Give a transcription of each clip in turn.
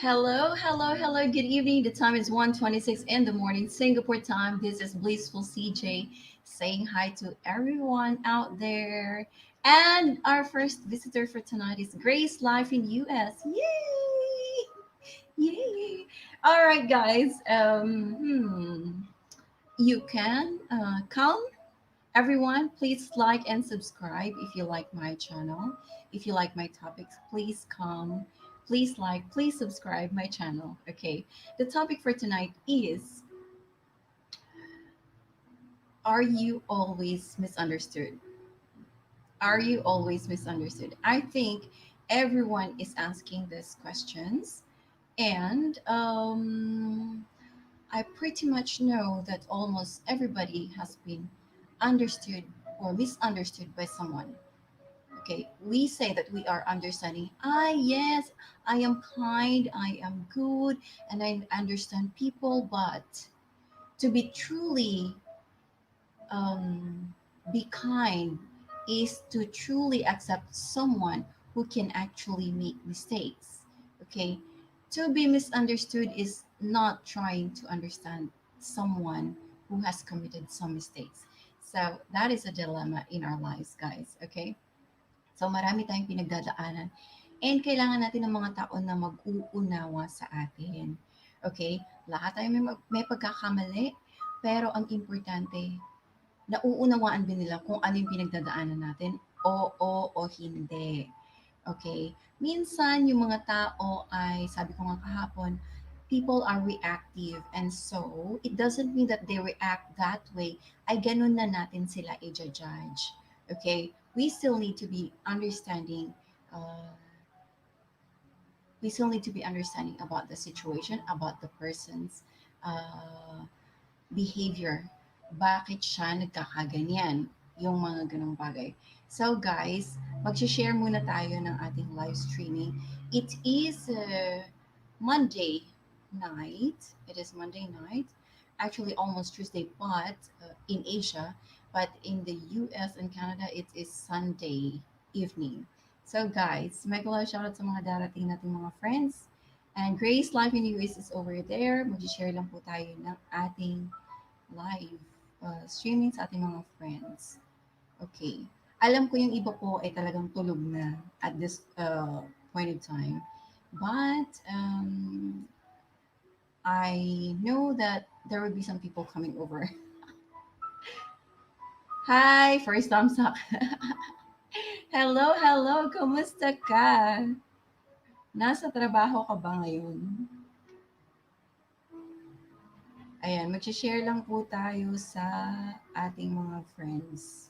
Hello, hello, hello. Good evening. The time is 1:26 in the morning, Singapore time. This is Blissful CJ saying hi to everyone out there. And our first visitor for tonight is Grace Life in US. Yay! Yay! All right, guys. You can come. Everyone, please like and subscribe if you like my channel. If you like my topics, please come. Please like, please subscribe my channel. Okay. The topic for tonight is, are you always misunderstood? Are you always misunderstood? I think everyone is asking these questions, and I pretty much know that almost everybody has been understood or misunderstood by someone. Okay, we say that we are understanding. Yes, I am kind, I am good, and I understand people. But to be truly um, be kind is to truly accept someone who can actually make mistakes. Okay, to be misunderstood is not trying to understand someone who has committed some mistakes. So that is a dilemma in our lives, guys. Okay, so marami tayong pinagdadaanan and kailangan natin ng mga tao na mag-uunawa sa atin. Okay? Lahat tayo may pagkakamali, pero ang importante, nauunawaan din nila kung ano yung pinagdadaanan natin, oo o hindi. Okay? Minsan, yung mga tao ay, sabi ko nga kahapon, people are reactive and so it doesn't mean that they react that way ay ganun na natin sila i-judge. Okay? We still need to be understanding uh, we still need to be understanding about the situation, about the person's uh, behavior. Bakit siya nagkakaganyan? Yung mga ganong bagay. So guys, mag-share muna tayo ng ating live streaming. It is Monday night. It is Monday night. Actually, almost Tuesday, but in Asia. But in the US and Canada, it is Sunday evening. So guys, mega shout out sa mga darating nating mga friends. And Grace Life in US is over there. Mag-share lang po tayo ng ating live streaming sa ating mga friends. Okay. Alam ko yung iba po ay talagang tulog na at this point in time. But I know that there will be some people coming over. Hi! First thumbs up. Hello, hello! Kumusta ka? Nasa trabaho ka ba ngayon? Ayan, mag-share lang po tayo sa ating mga friends.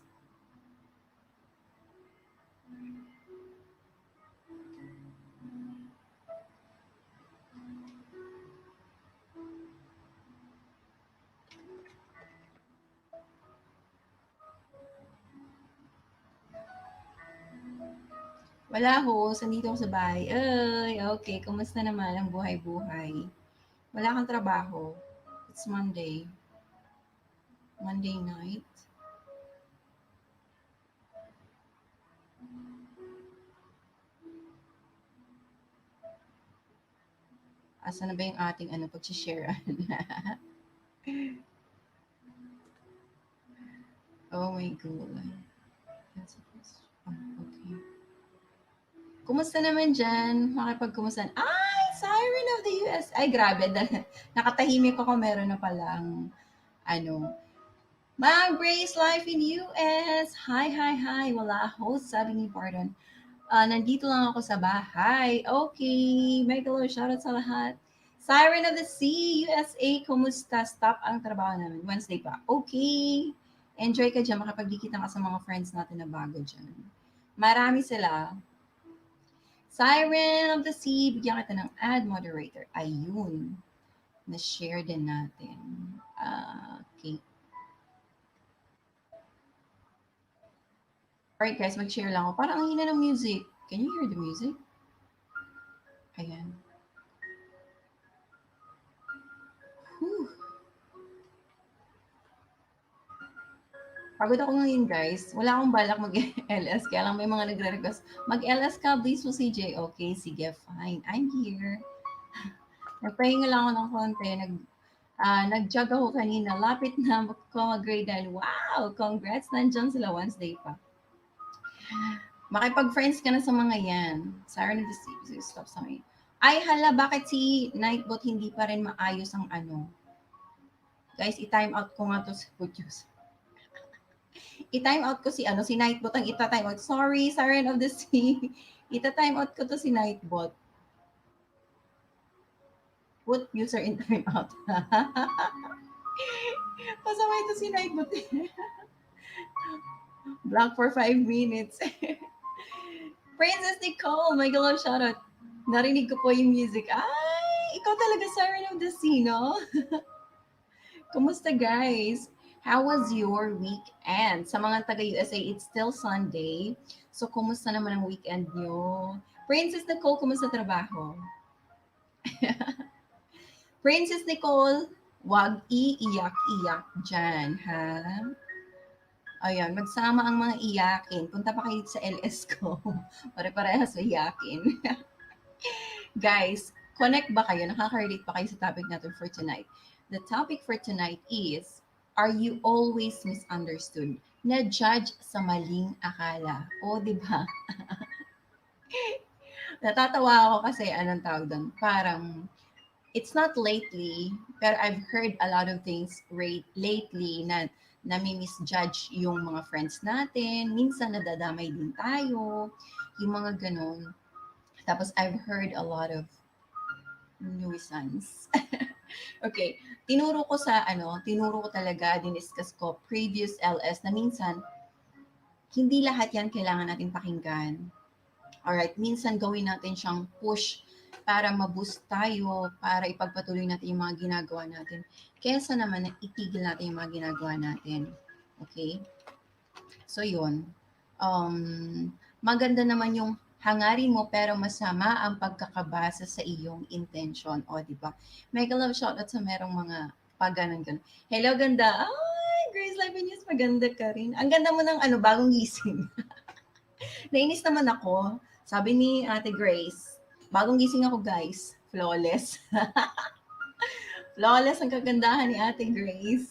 Wala host, nandito ako sa bahay. Ay, okay. Kumusta naman ang buhay-buhay? Wala kang trabaho. It's Monday. Monday night. Asa na ba yung ating pag-share? Oh my God. That's a question. Oh, okay. Kumusta naman dyan? Makipagkumustahan. Ay, Siren of the US. Ay, grabe. Nakatahimik ako. Meron na palang, Ma'am Grace Life in US. Hi, hi, hi. Wala host, sabi ni Pardon. Nandito lang ako sa bahay. Okay. Megalo, shoutout sa lahat. Siren of the Sea, USA. Kumusta? Stop ang trabaho namin. Wednesday pa. Okay. Enjoy ka dyan. Makapagdikitan ka sa mga friends natin na bago dyan. Marami sila. Siren of the Sea, bigyan kita ng ad moderator. Ayun. Na-share din natin. Okay. Alright guys, mag-share lang ako. Parang ang hina ng music. Can you hear the music? Ayan. Whew. Pagod ako ngayon guys. Wala akong balak mag-LS. Kaya lang may mga nagre-request. Mag-LS ka, please po CJ. Okay, sige, fine. I'm here. Nagpahinga lang ako ng konti. Nag-jog ako kanina. Lapit na ko mag-grade 9. Wow! Congrats! Nandiyan sila Wednesday pa. Makipag-friends ka na sa mga yan. Siren of the Sea. Stop sa may. Ay, hala, bakit si Nightbot hindi pa rin maayos ang ano? Guys, i-time out ko nga to sa Putius. I-time out ko si ano, si Nightbot ang ita-time out. Sorry, Siren of the Sea. Ita-time out ko to si Nightbot. Put user in time out. Pasaway to si Nightbot. Black for 5 minutes. Princess Nicole, my love shoutout. Narinig ko po yung music. Ay, ikaw talaga Siren of the Sea, no? Kumusta guys? How was your weekend? Sa mga taga-USA, it's still Sunday. So, kumusta naman ang weekend nyo? Princess Nicole, kumusta trabaho? Princess Nicole, wag iiyak-iyak dyan, ha? Ayan, magsama ang mga iyakin. Punta pa kayo sa LS ko. Pare-parehas sa iyakin. Guys, connect ba kayo? Nakaka-relate pa kayo sa topic natin for tonight? The topic for tonight is, are you always misunderstood? Na-judge sa maling akala. O, di ba? Natatawa ako kasi, anong tawag doon? Parang, it's not lately, pero I've heard a lot of things lately na nami-misjudge yung mga friends natin. Minsan nadadamay din tayo. Yung mga ganun. Tapos I've heard a lot of nuisance. Okay, tinuro ko talaga, diniscuss ko previous LS na minsan, hindi lahat yan kailangan natin pakinggan. Alright, minsan gawin natin siyang push para ma-boost tayo, para ipagpatuloy natin yung mga ginagawa natin. Kesa naman na itigil natin yung mga ginagawa natin. Okay? So, yun. Maganda naman yung hangarin mo pero masama ang pagkakabasa sa iyong intensyon. O, di ba? Mega love shoutout sa merong mga pag-ganon-ganon. Hello, ganda. Ay, Grace Live News, maganda ka rin. Ang ganda mo ng bagong gising. Nainis naman ako. Sabi ni Ate Grace, bagong gising ako guys. Flawless. Flawless ang kagandahan ni Ate Grace.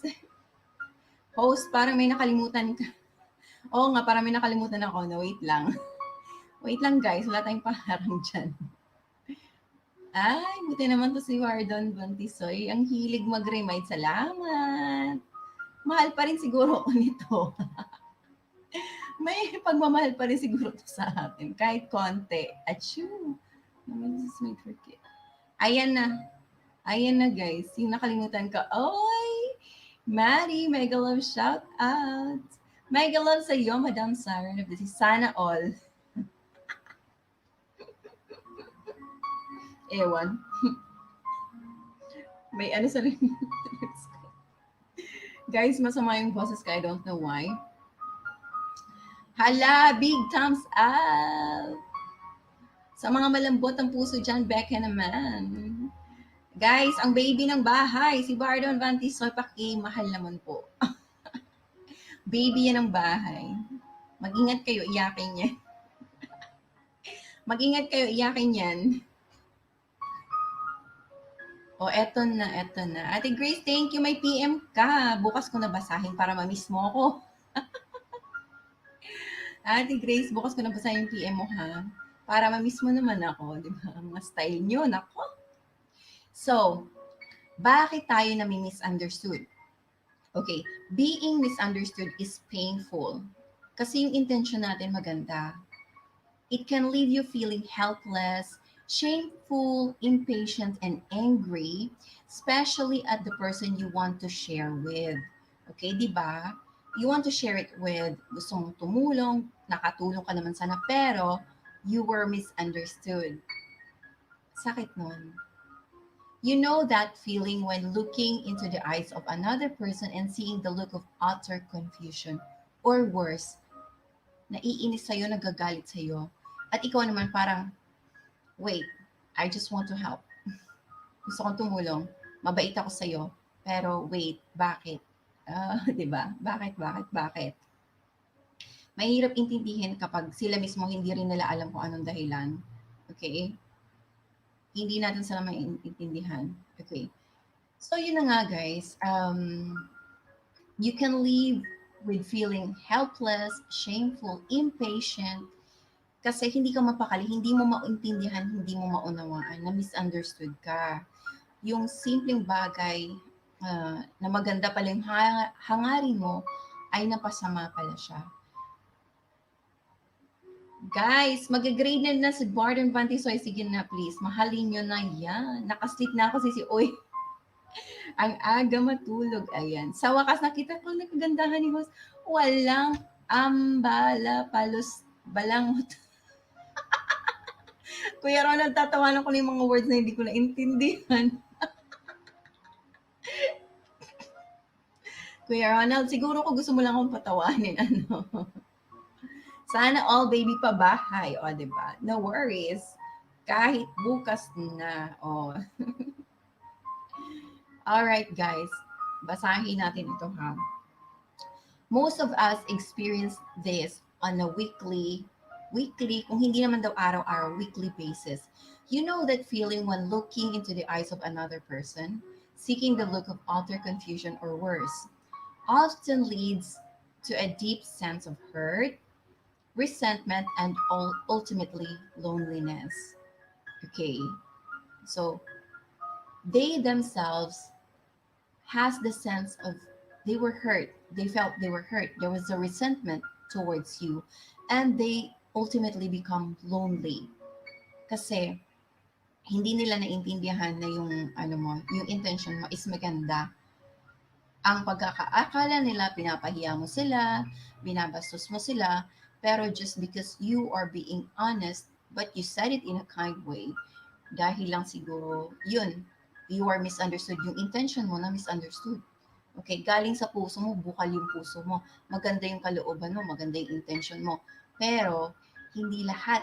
Host, parang may nakalimutan ka. Oo nga, parang may nakalimutan ako na wait lang. Wait lang guys, wala tayong paharang dyan. Ay, buti naman to si Wardon Bantisoy. Ang hilig mag-remind. Salamat. Mahal pa rin siguro ako nito. May pagmamahal pa rin siguro to sa atin. Kahit konti. Achoo. Ayan na. Ayan na guys. Yung nakalimutan ko. Oy! Maddie, mega love shout out. Mega love sa iyo, Madam Siren of the Sea. Sana all. Ewan. May ano sa guys, masama yung boses ko. I don't know why. Hala, big thumbs up! Sa mga malambot ang puso dyan, Becca naman. Guys, ang baby ng bahay, si Bardon Vantisoy, mahal naman po. Baby yan ng bahay. Mag-ingat kayo, iyakin yan. Mag-ingat kayo, iyakin yan. O, eto na, eto na. Ate Grace, thank you. May PM ka. Bukas ko nabasahin para ma-miss mo ako. Ate Grace, bukas ko nabasahin yung PM mo, ha? Para ma-miss mo naman ako. Di ba? Mga style nyo, nako. So, bakit tayo nami-misunderstood? Okay, being misunderstood is painful. Kasi yung intention natin maganda. It can leave you feeling helpless, shameful, impatient, and angry, especially at the person you want to share with. Okay, di ba? You want to share it with, gusto mong tumulong, nakatulong ka naman sana, pero you were misunderstood. Sakit nun. You know that feeling when looking into the eyes of another person and seeing the look of utter confusion, or worse, naiinis sa'yo, nagagalit sa'yo. At ikaw naman parang, wait, I just want to help. Gusto kong tumulong. Mabait ako sa'yo. Pero wait, bakit? Diba? Bakit? Mahirap intindihin kapag sila mismo hindi rin nila alam kung anong dahilan. Okay? hindi natin sila maintindihan. Okay. So yun na nga guys, you can live with feeling helpless, shameful, impatient, kasi hindi ka mapakali, hindi mo maintindihan, hindi mo maunawaan, na misunderstood ka. Yung simpleng bagay na maganda pala yung hangarin mo, ay napasama pala siya. Guys, mag-grade na si Barton Vantisoy. Sige na, please. Mahalin nyo na yan. Nakasleep na ako si Uy. Ang aga matulog. Ayan. Sa wakas, nakita ko na kagandahan ni host. Walang ambala, palos, balangot. Kuya Ronald, tatawanan ko na yung mga words na hindi ko naintindihan. Kuya Ronald, siguro ko gusto mo lang akong patawanin. Ano? Sana all baby pa bahay. O, diba? No worries. Kahit bukas na. O. Alright, guys. Basahin natin ito, ha? Most of us experience this on a kung hindi naman daw araw-araw, weekly basis. You know that feeling when looking into the eyes of another person, seeking the look of utter confusion or worse, often leads to a deep sense of hurt, resentment, and ultimately loneliness. Okay, so they themselves has the sense of they were hurt. They felt they were hurt. There was a resentment towards you, and they ultimately become lonely. Kasi hindi nila naintindihan na yung ano mo, yung intention mo is maganda. Ang pagkakaakala nila, pinapahiya mo sila, binabastos mo sila, pero just because you are being honest, but you said it in a kind way, dahil lang siguro, yun, you are misunderstood. Yung intention mo na misunderstood. Okay, galing sa puso mo, bukal yung puso mo. Maganda yung kalooban mo, maganda yung intention mo. Pero, hindi lahat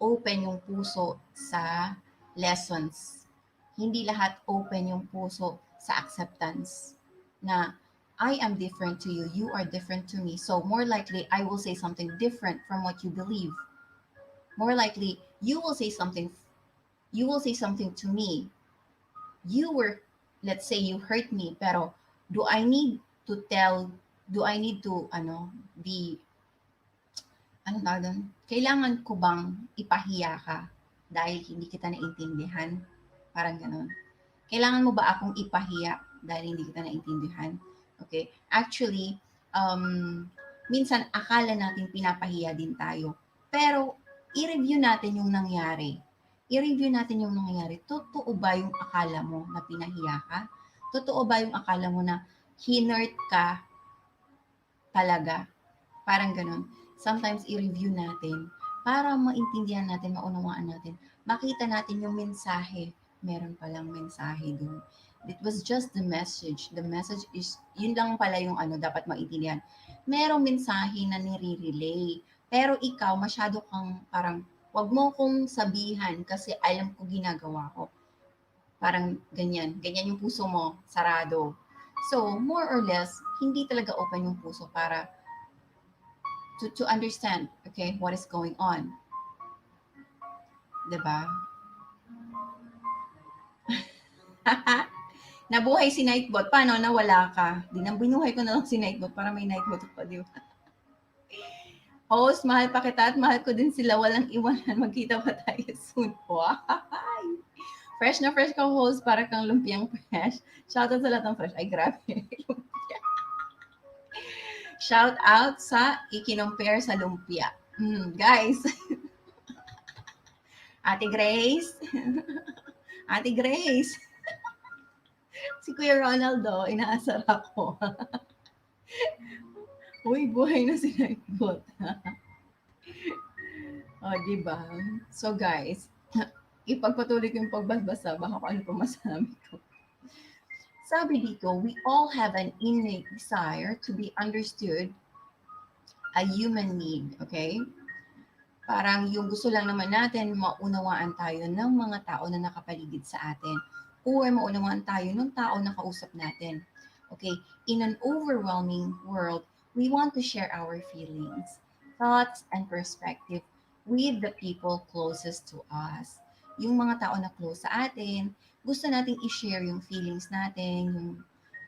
open yung puso sa lessons. Hindi lahat open yung puso sa acceptance na I am different to you, you are different to me. So more likely I will say something different from what you believe. More likely you will say something to me. You were, let's say you hurt me, pero do I need to tell, do I need to be ano tawag doon? Kailangan ko bang ipahiya ka dahil hindi kita naintindihan? Parang gano'n. Kailangan mo ba akong ipahiya dahil hindi kita naintindihan? Okay? Actually, um, minsan akala natin pinapahiya din tayo. Pero, i-review natin yung nangyari. I-review natin yung nangyari. Totoo ba yung akala mo na pinahiya ka? Totoo ba yung akala mo na hinurt ka talaga? Parang ganun. Sometimes i-review natin para maintindihan natin, maunawaan natin. Makita natin yung mensahe. Meron palang mensahe dun. It was just the message. The message is, yun lang pala yung dapat maintindihan. Merong mensahe na nire-relay. Pero ikaw, masyado kang parang, wag mo kong sabihan kasi alam ko ginagawa ko. Parang ganyan. Ganyan yung puso mo, sarado. So, more or less, hindi talaga open yung puso para to understand, okay, what is going on. Diba? Nabuhay si Nightbot. Paano? Nawala ka. Binuhay ko na lang si Nightbot para may Nightbot pa, di ba? Host, mahal pa kita at mahal ko din sila. Walang iwanan. Magkita pa tayo soon. Why? Fresh na fresh ka, host. Para kang lumpiang fresh. Shoutout sa lahat ng fresh. Ay, grabe. Shout out sa ikinompare sa lumpia. Guys. Ate Grace. Ate Grace. Si Kuya Ronaldo, inaasar ako. Uy, buhay na si Nightbot. O, diba? So, guys, ipagpatuloy ko yung pagbabasa, baka kung ano pa masabi ko. Sabi dito, we all have an innate desire to be understood, a human need, okay? Parang yung gusto lang naman natin, maunawaan tayo ng mga tao na nakapaligid sa atin. Or maunawaan tayo ng tao na kausap natin. Okay, in an overwhelming world, we want to share our feelings, thoughts, and perspective with the people closest to us. yung mga tao na close sa atin, gusto nating i-share yung feelings natin,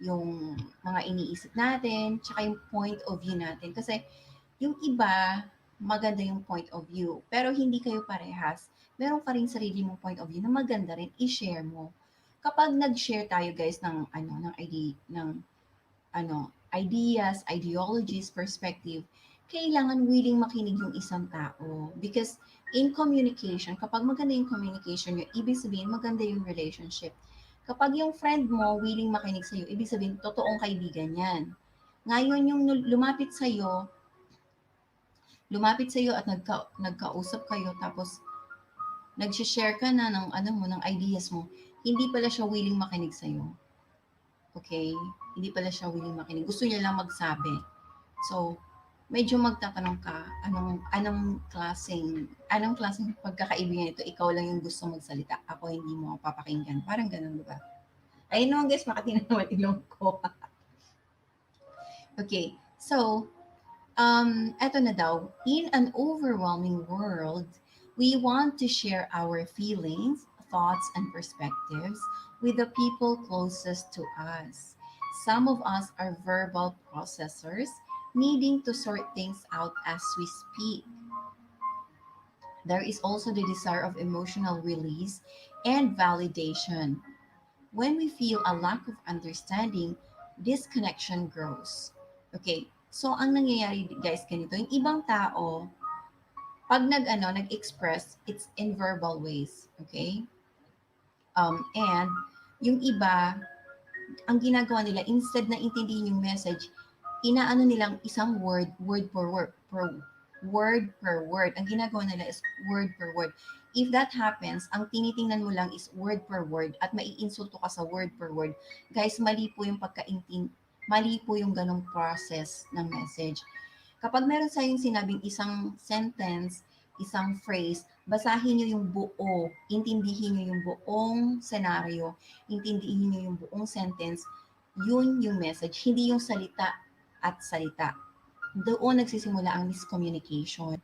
yung mga iniisip natin, tsaka yung point of view natin. Kasi yung iba, maganda yung point of view, pero hindi kayo parehas. Meron ka rin sarili mong point of view na maganda rin i-share mo. Kapag nag-share tayo guys ng idea, ng ideas, ideologies, perspective, kailangan willing makinig yung isang tao. Because in communication, kapag maganda yung communication nyo, ibig sabihin maganda yung relationship. Kapag yung friend mo willing makinig sa'yo, ibig sabihin totoong kaibigan yan. Ngayon yung lumapit sa'yo at nagkausap kayo, tapos nag-share ka na ng ng ideas mo, hindi pala siya willing makinig sa'yo. Okay? Hindi pala siya willing makinig. Gusto niya lang magsabi. So, medyo magtatanong ka, anong klaseng pagkakaibigan ito? Ikaw lang yung gusto magsalita. Ako hindi mo ako papakinggan. Parang ganun, di ba? Ayun naman guys, makati na naman ilong ko. Okay. So, eto na daw. In an overwhelming world, we want to share our feelings, thoughts, and perspectives with the people closest to us. Some of us are verbal processors, needing to sort things out as we speak. There is also the desire of emotional release and validation. When we feel a lack of understanding, disconnection grows. Okay, so ang nangyayari guys ganito, yung ibang tao, pag nag-express, it's in verbal ways. Okay? And yung iba, ang ginagawa nila, instead na intindihin yung message, inaano nilang isang word per word. Ang ginagawa nila is word per word. If that happens, ang tinitingnan mo lang is word per word at maiinsulto ka sa word per word, guys, mali po yung ganong process ng message. Kapag meron sa yung sinabing isang sentence, isang phrase, basahin niyo yung buo, intindihin niyo yung buong senaryo, intindihin niyo yung buong sentence, yun yung message, hindi yung salita at salita. Doon nagsisimula ang miscommunication.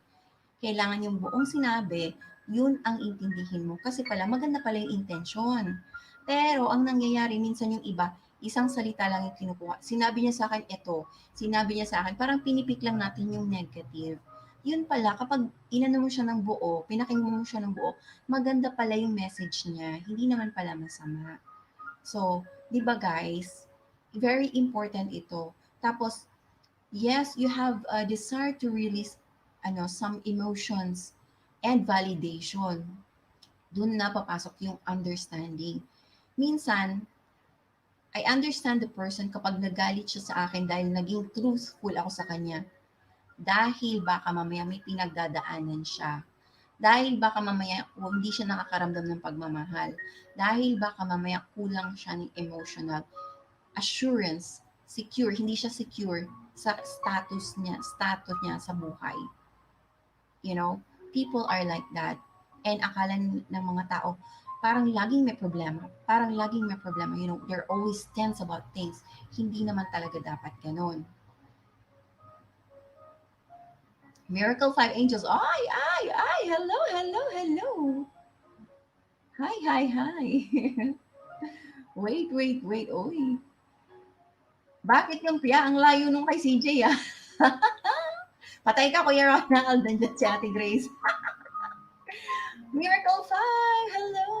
Kailangan yung buong sinabi, yun ang intindihin mo. Kasi pala, maganda pala yung intensyon. Pero ang nangyayari, minsan yung iba, isang salita lang yung kinukuha. Sinabi niya sa akin ito, sinabi niya sa akin, parang pinipik lang natin yung negative. Yun pala, kapag inano mo siya ng buo, pinakinggan mo siya ng buo, maganda pala yung message niya. Hindi naman pala masama. So, di ba guys, very important ito. Tapos, yes, you have a desire to release some emotions and validation. Doon na papasok yung understanding. Minsan, I understand the person kapag nagalit siya sa akin dahil naging truthful ako sa kanya. Dahil baka mamaya may pinagdadaanan siya. Dahil baka mamaya hindi siya nakakaramdam ng pagmamahal. Dahil baka mamaya kulang siya ng emotional assurance, secure, hindi siya secure sa status niya sa buhay. You know, people are like that. And akala ng mga tao, parang laging may problema. Parang laging may problema. You know, they're always tense about things. Hindi naman talaga dapat ganun. Miracle Five Angels. Ay, ay, ay. Hello, hello, hello. Hi, hi, hi. Wait. Oy. Bakit yung Pia? Ang layo nung kay CJ ah. Patay ka, Kuya Ronald. Nandiyan si Ate Grace. Miracle 5, hello!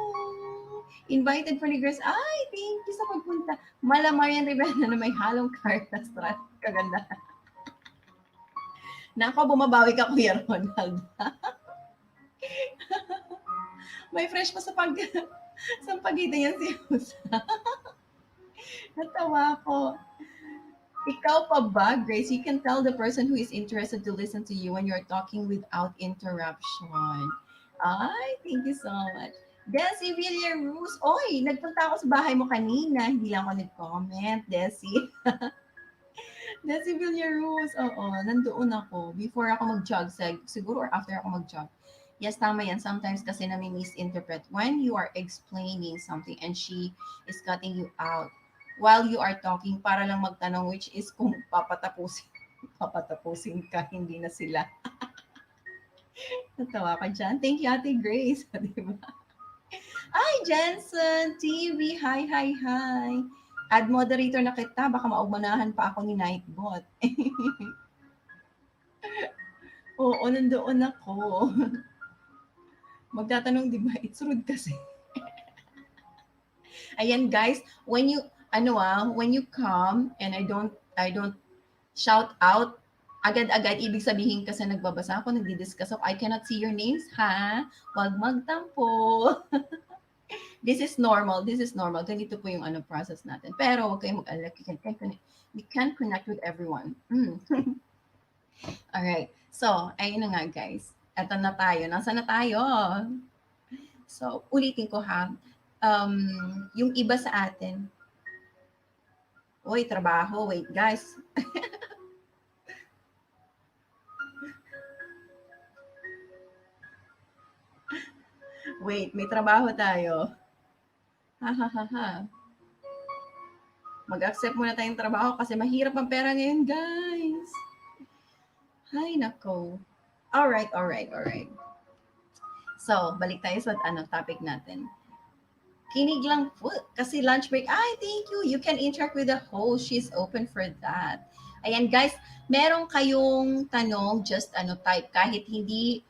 Invited for ni Grace. Ay, thank you sa pagpunta. Mala Marian Rivera na may halong cartas. Kaganda. Nako, bumabawi ka, Kuya Ronald. May fresh pa sa pagitan yan si Husa. Natawa ko. Ikaw pa ba, Grace? You can tell the person who is interested to listen to you when you're talking without interruption. Ay, thank you so much. Desi Villaruz. Oy, nagpunta ako sa bahay mo kanina. Hindi lang ako nag-comment, Desi. Desi Villaruz. Oo, nandoon ako. Before ako mag-jog, siguro or after ako mag-jog. Yes, tama yan. Sometimes kasi nami-misinterpret when you are explaining something and she is cutting you out while you are talking para lang magtanong, which is kung papatapusin ka, hindi na sila. Natawa ka dyan. Thank you, Ate Grace. Diba? Hi, Jensen! TV! Hi, hi, hi! Add moderator na kita. Baka maugmanahan pa ako ni Nightbot. Oo, nandoon ako. Magtatanong, di ba? It's rude kasi. Ayan, guys. When you come and I don't shout out agad-agad, ibig sabihin kasi nagbabasa ako, nagdi-discuss ako, I cannot see your names, ha? Wag magtampo. This is normal. This is normal. Ganito po yung process natin. Pero huwag kayong mag-alala. We can connect with everyone. Alright. So, ayun na nga, guys. Eto na tayo. Nasaan na tayo? So, ulitin ko ha. Yung iba sa atin, uy, trabaho. Wait, guys. Wait, may trabaho tayo. Ha, ha, ha, ha. Mag-accept muna tayong trabaho kasi mahirap ang pera ngayon, guys. Hay, nako. Alright, alright, alright. So, balik tayo sa topic natin. Kinig lang po. Kasi lunch break. Ay, thank you. You can interact with the host. She's open for that. Ayan, guys. Meron kayong tanong, just type. Kahit hindi,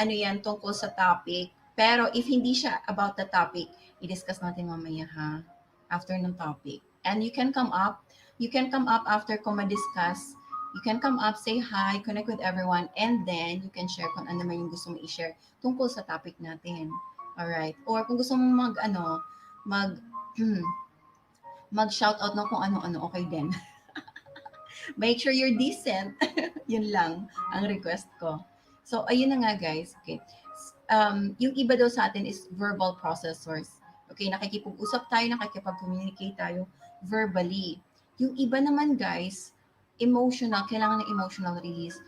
yan, tungkol sa topic. Pero if hindi siya about the topic, i-discuss natin mamaya, ha? After ng topic. And you can come up. You can come up after ko ma-discuss. You can come up, say hi, connect with everyone, and then you can share kung ano man yung gusto mo i-share tungkol sa topic natin. Alright. Or kung gusto mo mag mag-shout out ng kung ano-ano, okay din. Make sure you're decent. Yun lang ang request ko. So, ayun na nga guys. Okay. Yung iba daw sa atin is verbal processors. Okay, nakikipag-usap tayo, nakikipag-communicate tayo verbally. Yung iba naman guys, emotional, kailangan ng emotional release.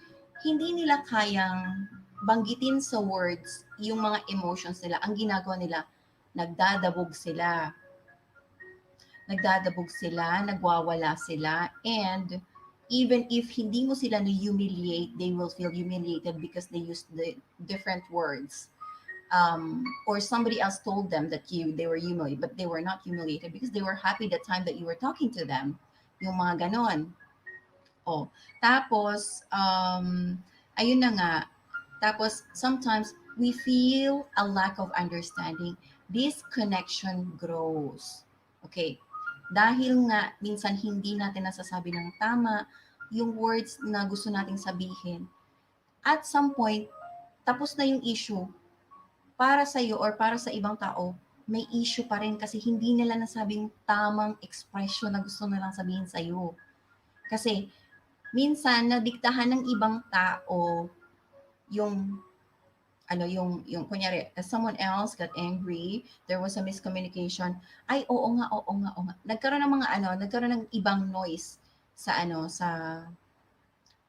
Hindi nila kayang banggitin sa words yung mga emotions nila. Ang ginagawa nila, nagdadabog sila, nagwawala sila, and even if hindi mo sila na-humiliate, they will feel humiliated because they used the different words. Or somebody else told them that they were humiliated, but they were not humiliated because they were happy the time that you were talking to them. Yung mga ganon. Oh, tapos, ayun na nga. Tapos, sometimes, we feel a lack of understanding. This connection grows. Okay. Dahil nga, minsan hindi natin nasasabi ng tama yung words na gusto nating sabihin. At some point, tapos na yung issue. Para sa iyo or para sa ibang tao, may issue pa rin kasi hindi nila nasabing tamang expression na gusto nilang sabihin sa iyo. Kasi, minsan nadiktahan ng ibang tao yung kunyari someone else got angry, there was a miscommunication. Ay, oo nga. Nagkaroon ng ibang noise sa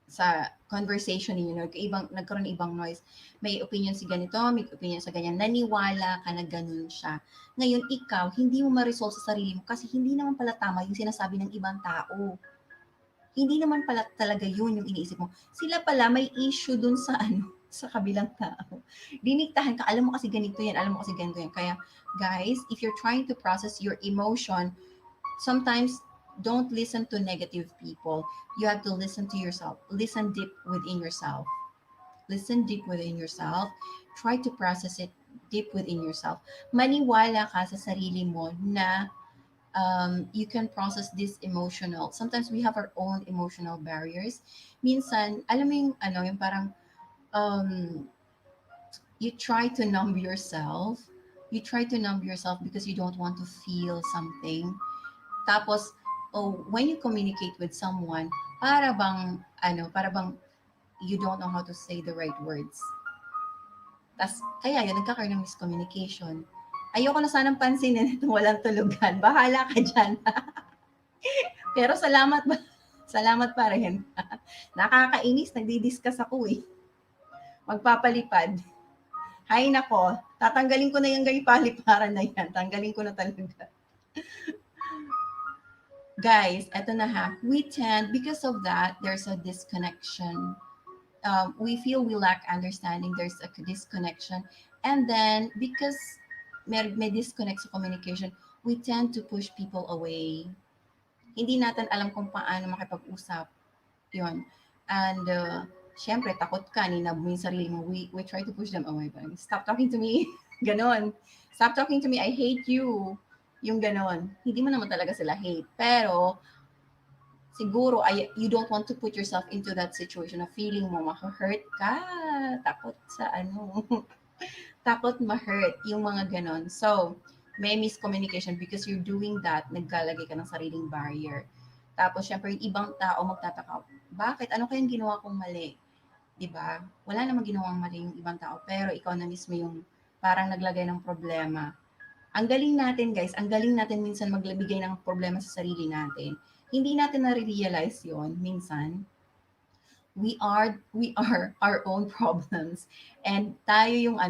sa conversation niyo, nagkaroon ng ibang noise. May opinion si ganito, may opinion sa ganyan. Naniwala ka na ganun siya. Ngayon, ikaw, hindi mo ma-resolve sa sarili mo kasi hindi naman pala tama yung sinasabi ng ibang tao. Hindi naman pala talaga yun yung iniisip mo. Sila pala may issue dun sa sa kabilang tao. Diniktahan ka, alam mo kasi ganito yan, alam mo kasi ganito yan. Kaya, guys, if you're trying to process your emotion, sometimes don't listen to negative people. You have to listen to yourself. Listen deep within yourself. Listen deep within yourself. Try to process it deep within yourself. Maniwala ka sa sarili mo na you can process this emotional. Sometimes we have our own emotional barriers. Minsan, alam mo yung parang um, you try to numb yourself. You try to numb yourself because you don't want to feel something. Tapos, when you communicate with someone, para bang you don't know how to say the right words. Kaya yun, nagkakaroon ng miscommunication. Ayoko na sanang pansinin itong walang tulugan. Bahala ka dyan. Pero salamat pa rin. Nakakainis, nagdi-discuss ako eh. Magpapalipad. Hay nako, tatanggalin ko na yung paliparan na yan. Tanggalin ko na talaga. Guys, eto na ha. Because of that, there's a disconnection. We feel we lack understanding. There's a disconnection. And then, because may disconnect sa communication, we tend to push people away. Hindi natin alam kung paano makipag-usap. Yun. And, syempre, takot ka, ninab mo yung sarili mo. We try to push them away. Parang, stop talking to me. Ganon. Stop talking to me. I hate you. Yung ganon. Hindi mo naman talaga sila hate. Pero, siguro, you don't want to put yourself into that situation na feeling mo maka-hurt ka. Takot sa ano. Takot ma-hurt. Yung mga ganon. So, may miscommunication because you're doing that, naglalagay ka ng sariling barrier. Tapos, syempre, yung ibang tao magtataka, bakit? Ano kayang ginawa kong mali? 'Di ba? Wala namang ginawang mali yung ibang tao, pero ikaw na mismo yung parang naglagay ng problema. Ang galing natin, guys, ang galing natin minsan maglabigay ng problema sa sarili natin. Hindi natin na-realize yon minsan. We are our own problems. And tayo yung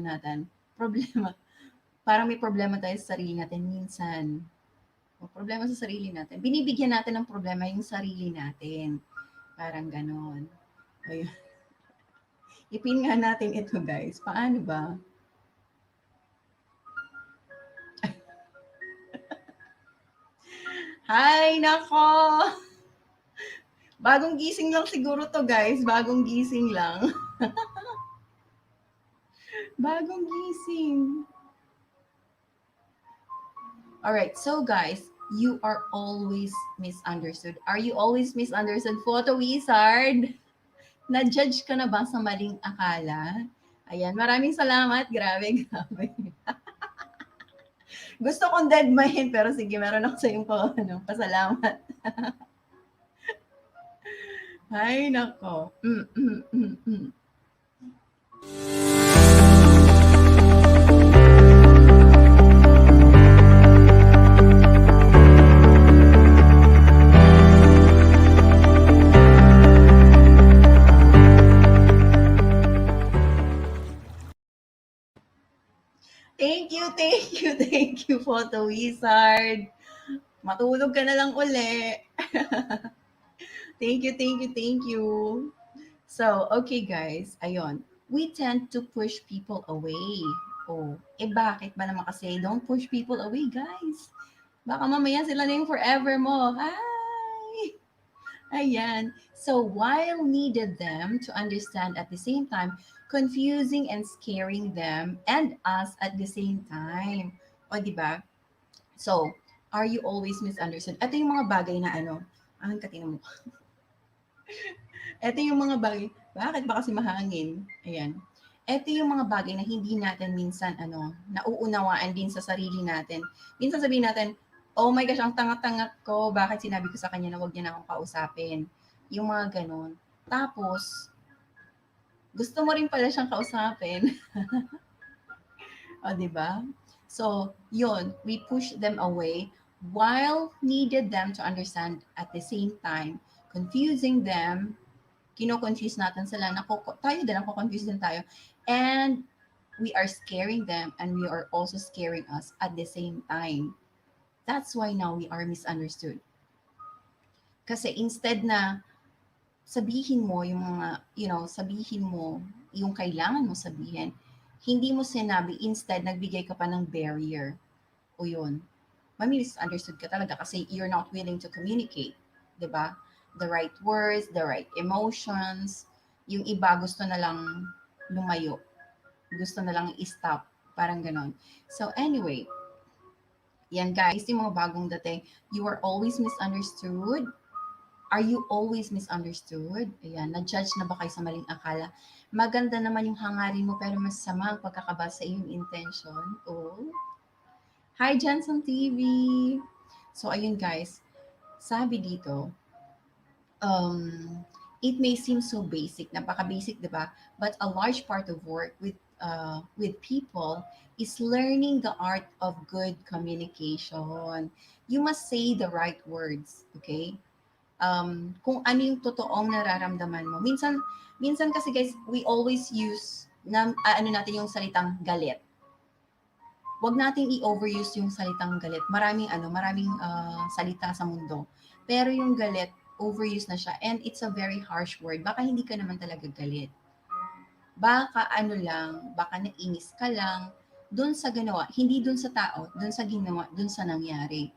natin, problema. Parang may problema tayo sa sarili natin minsan. O, problema sa sarili natin. Binibigyan natin ng problema yung sarili natin. Parang ganon. Ayun. Ipin nga natin ito, guys. Paano ba? Hay, nako! Bagong gising lang siguro to, guys. Bagong gising lang. Bagong gising. Alright, so guys, you are always misunderstood. Are you always misunderstood, Photo Wizard? Na-judge ka na ba sa maling akala? Ayan, maraming salamat. Grabe, grabe. Gusto kong deadmahin, pero sige, meron ako sa iyong pasalamat. Ay, nako. Thank you, Photo Wizard. Matulog ka na lang uli. Thank you. So, okay guys, ayun. We tend to push people away. Oh, bakit ba naman kasi don't push people away, guys? Baka mamaya sila na yung forever mo. Hi! Ayan. So, while needed them to understand at the same time, confusing and scaring them and us at the same time. O, di ba? So, are you always misunderstood? Ito yung mga bagay na ang katina mo. Ito yung mga bagay, bakit ba kasi mahangin? Ayan. Ito yung mga bagay na hindi natin minsan nauunawaan din sa sarili natin. Minsan sabihin natin, oh my gosh, ang tanga-tanga ko, bakit sinabi ko sa kanya na wag niya na akong kausapin? Yung mga ganon. Tapos, gusto mo rin pala siyang kausapin. O, di ba? So, yun, we push them away while needed them to understand at the same time, confusing them, kino-confuse natin sila, tayo din, confuse din tayo, and we are scaring them and we are also scaring us at the same time. That's why now we are misunderstood. Kasi instead na sabihin mo yung mga, sabihin mo yung kailangan mo sabihin, hindi mo sinabi, instead nagbigay ka pa ng barrier. O yun, misunderstood ka talaga kasi you're not willing to communicate, 'di ba? The right words, the right emotions. Yung iba gusto na lang lumayo. Gusto na lang i-stop. Parang ganon. So anyway, yan guys, yung mga bagong dating, you are always misunderstood. Are you always misunderstood? Ayan, na-judge na ba kayo sa maling akala? Maganda naman yung hangarin mo pero masama ang pakakabasa sa iyong intensyon. Oh. Hi, Jansen TV! So, ayun guys, sabi dito, it may seem so basic, napaka-basic, di ba? But a large part of work with people is learning the art of good communication. You must say the right words, okay? Kung ano yung totoong nararamdaman mo. Minsan kasi guys, we always use natin yung salitang galit. Wag nating i-overuse yung salitang galit. Maraming salita sa mundo. Pero yung galit, overuse na siya and it's a very harsh word. Baka hindi ka naman talaga galit. Baka baka nainis ka lang, Doon sa ginawa, hindi doon sa tao, doon sa ginawa, doon sa nangyari.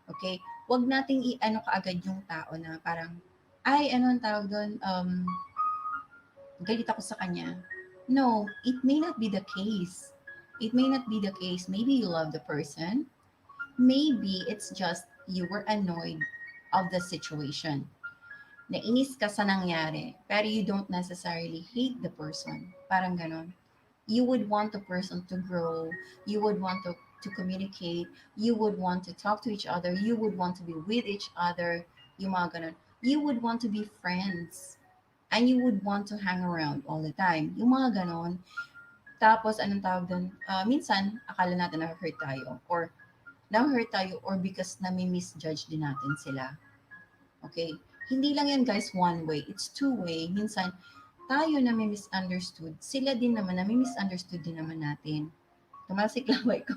Okay? Huwag nating i-ano kaagad yung tao na parang, ay, ano ang tawag doon, galit ako sa kanya. No, it may not be the case. It may not be the case. Maybe you love the person. Maybe it's just you were annoyed of the situation. Nainis ka sa nangyari, pero you don't necessarily hate the person. Parang ganon. You would want the person to grow. You would want to communicate. You would want to talk to each other. You would want to be with each other. Yung mga ganon. You would want to be friends. And you would want to hang around all the time. Yung mga ganon. Tapos, anong tawag doon? Minsan, akala natin na-hurt tayo. Or, na-hurt tayo or because nami-misjudge din natin sila. Okay? Hindi lang yan guys one way. It's two way. Minsan, tayo na may misunderstood. Sila din naman na may misunderstood din naman natin. Tumalsik laway ko.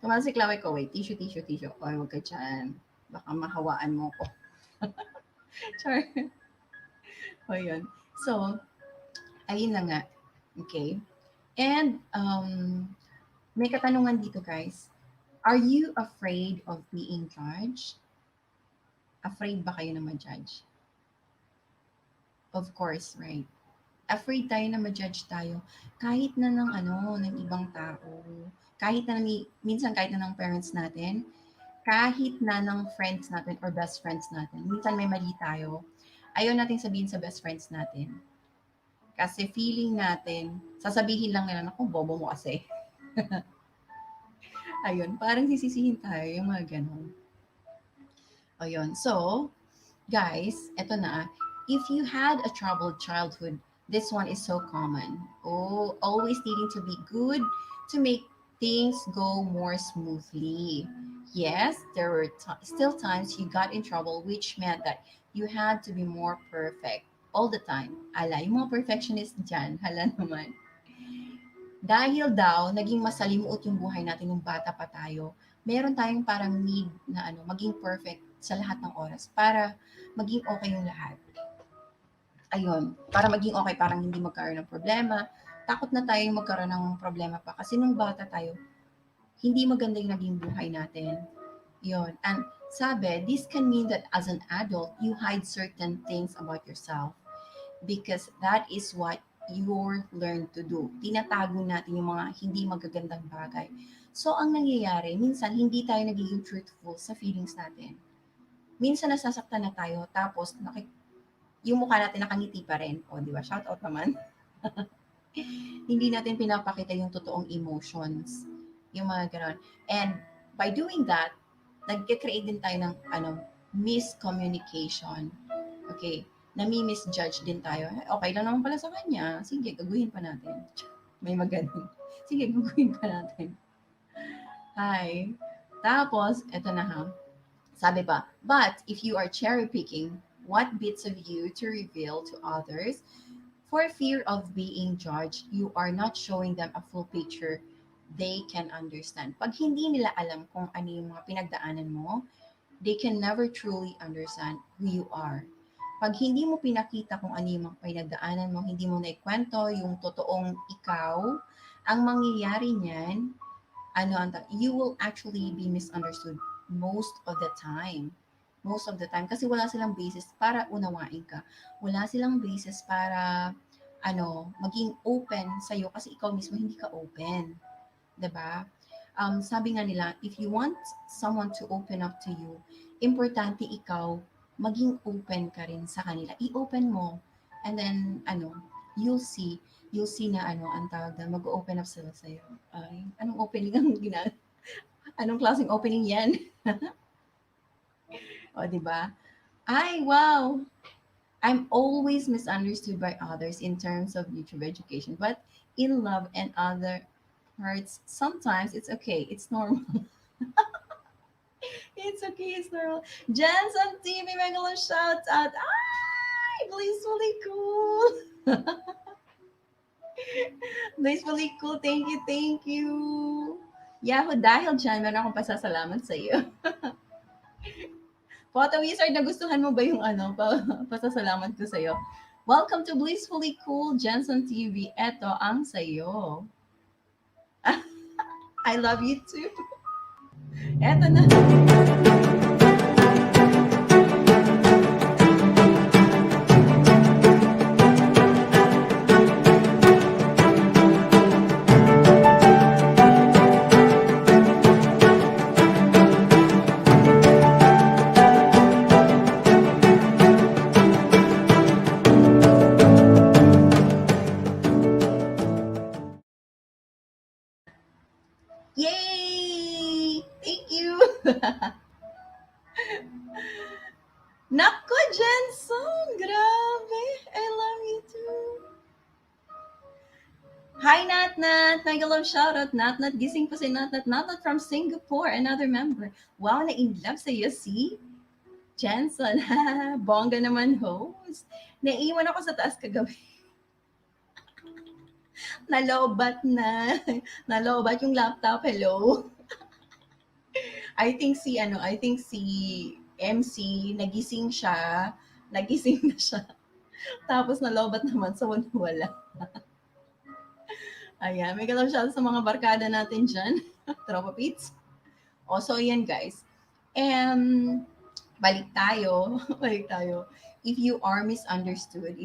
Tumalsik laway ko. Wait, tissue, tissue, tissue. Oy, wag ka dyan. Baka mahawaan mo ko. Char. O yun. So, ayun na nga. Okay? And, may katanungan dito guys. Are you afraid of being judged? Afraid ba kayo na ma-judge? Of course, right? Afraid tayo na ma-judge tayo kahit na ng ano, ng ibang tao. Kahit na minsan kahit na ng parents natin, kahit na ng friends natin or best friends natin. Minsan may mali tayo. Ayaw nating sabihin sa best friends natin. Kasi feeling natin, sasabihin lang nila, naku, bobo mo kasi. Ayun, parang sisisihin tayo, yung mga ganun. Ayun, so, guys, eto na. If you had a troubled childhood, this one is so common. Oh, always needing to be good to make things go more smoothly. Yes, there were still times you got in trouble, which meant that you had to be more perfect all the time. Ala, yung mga perfectionist dyan, hala naman. Dahil daw, naging masalimuot yung buhay natin nung bata pa tayo, meron tayong parang need na ano, maging perfect sa lahat ng oras para maging okay yung lahat. Ayun, para maging okay, parang hindi magkaroon ng problema. Takot na tayo magkaroon ng problema pa kasi nung bata tayo, hindi maganda yung naging buhay natin. Yun. And sabi, this can mean that as an adult, you hide certain things about yourself because that is what you're learned to do. Tinatago natin yung mga hindi magagandang bagay. So, ang nangyayari, minsan hindi tayo nagiging truthful sa feelings natin. Minsan nasasaktan na tayo, tapos yung mukha natin nakangiti pa rin. O, di ba? Shout out naman. Hindi natin pinapakita yung totoong emotions. Yung mga ganon. And by doing that, nag-create din tayo ng miscommunication. Okay? Nami-misjudge din tayo. Okay lang naman pala sa kanya. Sige, gagawin pa natin. May magaling. Sige, gagawin pa natin. Hi. Tapos, eto na ha. Sabi pa, but if you are cherry picking what bits of you to reveal to others, for fear of being judged, you are not showing them a full picture they can understand. Pag hindi nila alam kung ano yung mga pinagdaanan mo, they can never truly understand who you are. Pag hindi mo pinakita kung ano yung mga pinagdaanan mo, hindi mo naikwento yung totoong ikaw, ang mangyayari niyan, you will actually be misunderstood most of the time. Most of the time. Kasi wala silang basis para unawain ka. Wala silang basis para maging open sa'yo kasi ikaw mismo hindi ka open. 'Di ba? Sabi nga nila, if you want someone to open up to you, importante ikaw maging open ka rin sa kanila. I-open mo. And then, you'll see na ang tawag na mag-open up sila sa'yo. Ay, anong opening ang anong klaseng opening yan? O, di ba? Ay, wow! I'm always misunderstood by others in terms of YouTube education, but in love and other parts, sometimes it's okay. It's normal. It's okay. It's normal. Jensen TV, Megalo shout out. Ay, blissfully cool. Blissfully cool. Thank you, thank you. Yahoo, dahil dyan, meron akong pasasalamat sa iyo. Photo Wizard, nagustuhan mo ba yung pasasalamat ko sa iyo? Welcome to Blissfully Cool Jensen TV. Eto ang sa iyo. I love you too. Eto na. Yay! Thank you. Nako, Jensen! Grabe! I love you too. Hi, Nat Nat! Mega love shoutout. Nat Nat, gising pa si Nat Nat. Nat Nat from Singapore, another member. Wow, na in love sa'yo, see? Jensen, bongga naman host. Naiwan ako sa taas kagabi. Nalobat na. Nalobat yung laptop. Hello. I think si MC, nagising siya. Nagising na siya. Tapos nalobat naman, so wala. Ayan, may galaw siya sa mga barkada natin dyan. Tropa Pits. O, so yan guys. Balik tayo. Balik tayo. If you are misunderstood,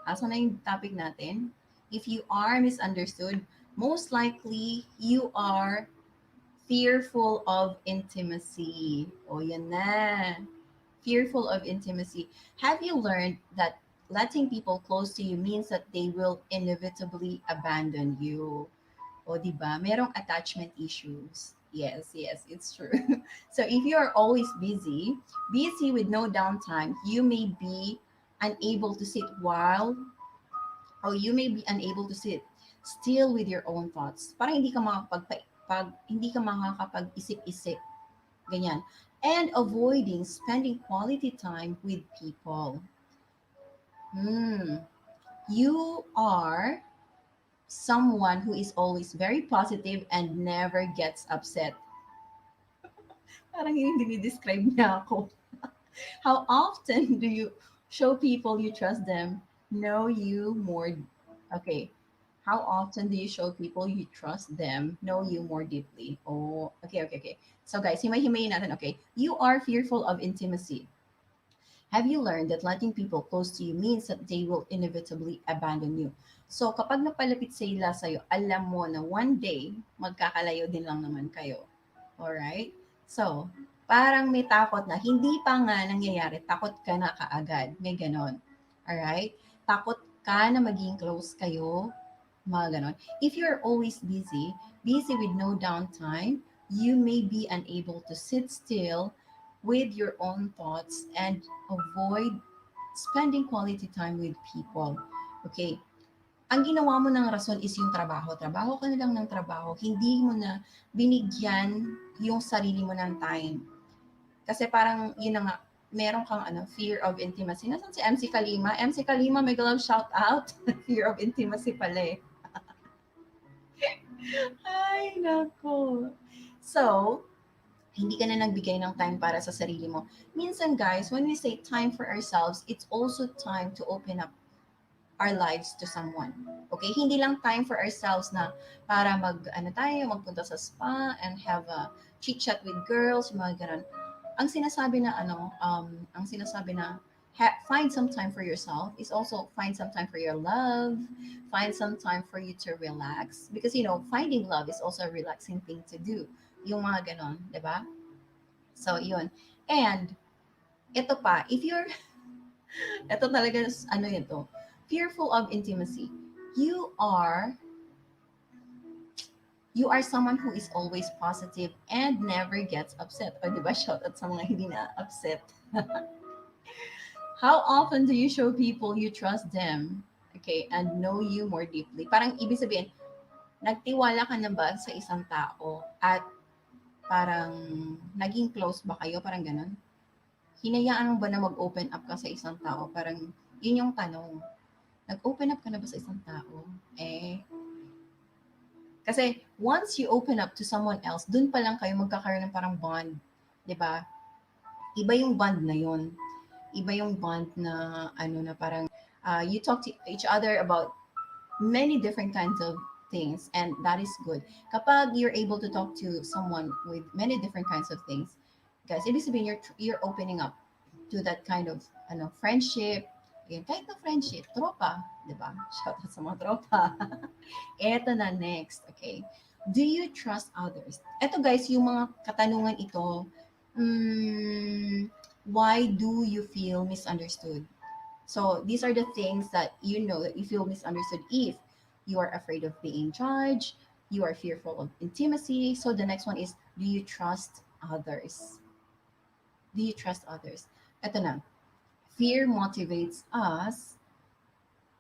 asa na yung topic natin? If you are misunderstood, most likely you are fearful of intimacy. O, yan na. Fearful of intimacy. Have you learned that letting people close to you means that they will inevitably abandon you? O, di ba? Merong attachment issues. Yes, yes, it's true. So if you are always busy with no downtime, you may be unable to sit while, or you may be unable to sit still with your own thoughts. Parang hindi ka makakapag-isip-isip. Ganyan. And avoiding spending quality time with people. Hmm. You are someone who is always very positive and never gets upset. Parang yung dinidescribe niya ako. How often do you show people you trust them? Know you more. Okay. How often do you show people you trust them? Know you more deeply. Oh, okay. So guys, himay-himayin natin. Okay. You are fearful of intimacy. Have you learned that letting people close to you means that they will inevitably abandon you? So, kapag napalapit sila sa'yo, alam mo na one day, magkakalayo din lang naman kayo. Alright? So, parang may takot na, hindi pa nga nangyayari, takot ka na kaagad. May ganon. Alright? Takot ka na maging close kayo, mga ganon. If you're always busy with no downtime, you may be unable to sit still with your own thoughts and avoid spending quality time with people. Okay? Ang ginawa mo ng rason is yung trabaho. Trabaho ka na lang ng trabaho. Hindi mo na binigyan yung sarili mo ng time. Kasi parang, yun na nga, meron kang fear of intimacy. Nasaan si MC Kalima? MC Kalima, may galang shout out. Fear of intimacy pala eh. Ay, nako. So, hindi ka na nagbigay ng time para sa sarili mo. Minsan guys, when we say time for ourselves, it's also time to open up our lives to someone. Okay? Hindi lang time for ourselves na para magpunta sa spa and have a chit-chat with girls, mga ganun. Ang sinasabi na find some time for yourself is also find some time for your love, find some time for you to relax. Because, finding love is also a relaxing thing to do. Yung mga ganon, di ba? So, yun. And, ito pa, if you're, ito talaga, ito, fearful of intimacy, you are someone who is always positive and never gets upset. O, di ba, shout out sa mga hindi na upset. How often do you show people you trust them, okay, and know you more deeply? Parang ibig sabihin, nagtiwala ka na ba sa isang tao at parang naging close ba kayo? Parang ganun. Hinayaan mo ba na mag-open up ka sa isang tao? Parang yun yung tanong. Nag-open up ka na ba sa isang tao? Kasi once you open up to someone else, dun pa lang kayo magkakaroon ng parang bond. 'Di ba? Iba yung bond na yun. Iba yung bond na na parang you talk to each other about many different kinds of things, and that is good. Kapag you're able to talk to someone with many different kinds of things, guys, ibig sabihin you're opening up to that kind of friendship. Yun, kahit na friendship, tropa, di ba? Shout out sa mga tropa. Eto na next, okay? Do you trust others? Eto guys, yung mga katanungan ito, why do you feel misunderstood? So these are the things that you know that you feel misunderstood if you are afraid of being judged, you are fearful of intimacy. So the next one is, do you trust others? Do you trust others? Ito na. Fear motivates us.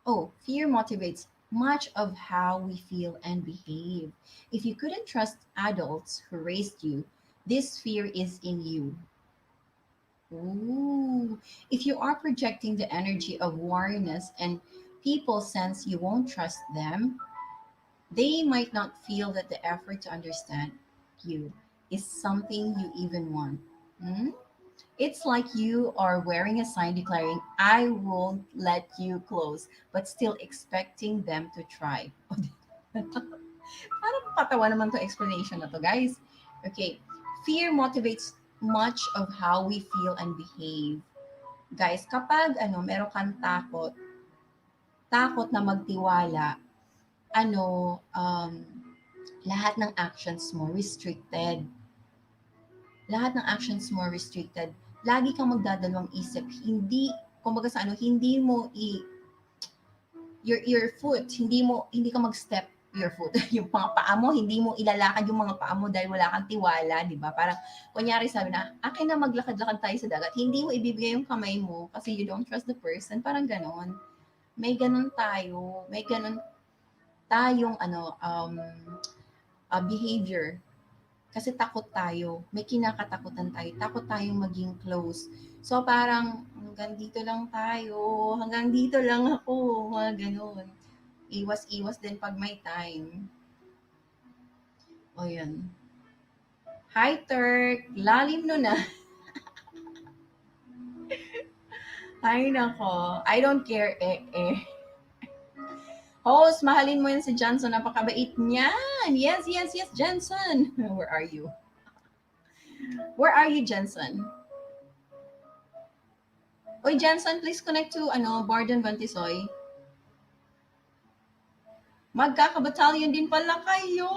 Oh, fear motivates much of how we feel and behave. If you couldn't trust adults who raised you, this fear is in you. Ooh. If you are projecting the energy of wariness and people sense you won't trust them, they might not feel that the effort to understand you is something you even want. Hmm? It's like you are wearing a sign declaring, I won't let you close, but still expecting them to try. Parang patawa naman to explanation na to, guys. Okay. Fear motivates much of how we feel and behave. Guys, kapag meron kang takot na magtiwala, ano, lahat ng actions mo restricted. Lahat ng actions mo restricted. Lagi kang magdadalawang isip. Hindi, kumbaga sa hindi mo your foot, hindi ka mag-step your foot. Yung mga paa mo, hindi mo ilalakad yung mga paa mo dahil wala kang tiwala, di ba? Parang, kunyari sabi na, akin na maglakad-lakad tayo sa dagat, hindi mo ibibigay yung kamay mo kasi you don't trust the person. Parang ganon. May ganon tayo. May ganon tayong behavior. Kasi takot tayo. May kinakatakutan tayo. Takot tayong maging close. So parang hanggang dito lang tayo. Hanggang dito lang ako. Mga ganun. Iwas-iwas din pag may time. O yan. Hi, Turk. Lalim no na. Ay, nako. I don't care. Host, mahalin mo yan si Johnson. Napakabait niyan. Yes, yes, yes, Jensen. Where are you? Where are you, Jensen? Oy, Jensen, please connect to Bardon Vantisoy. Magkakabatalyon din pala kayo.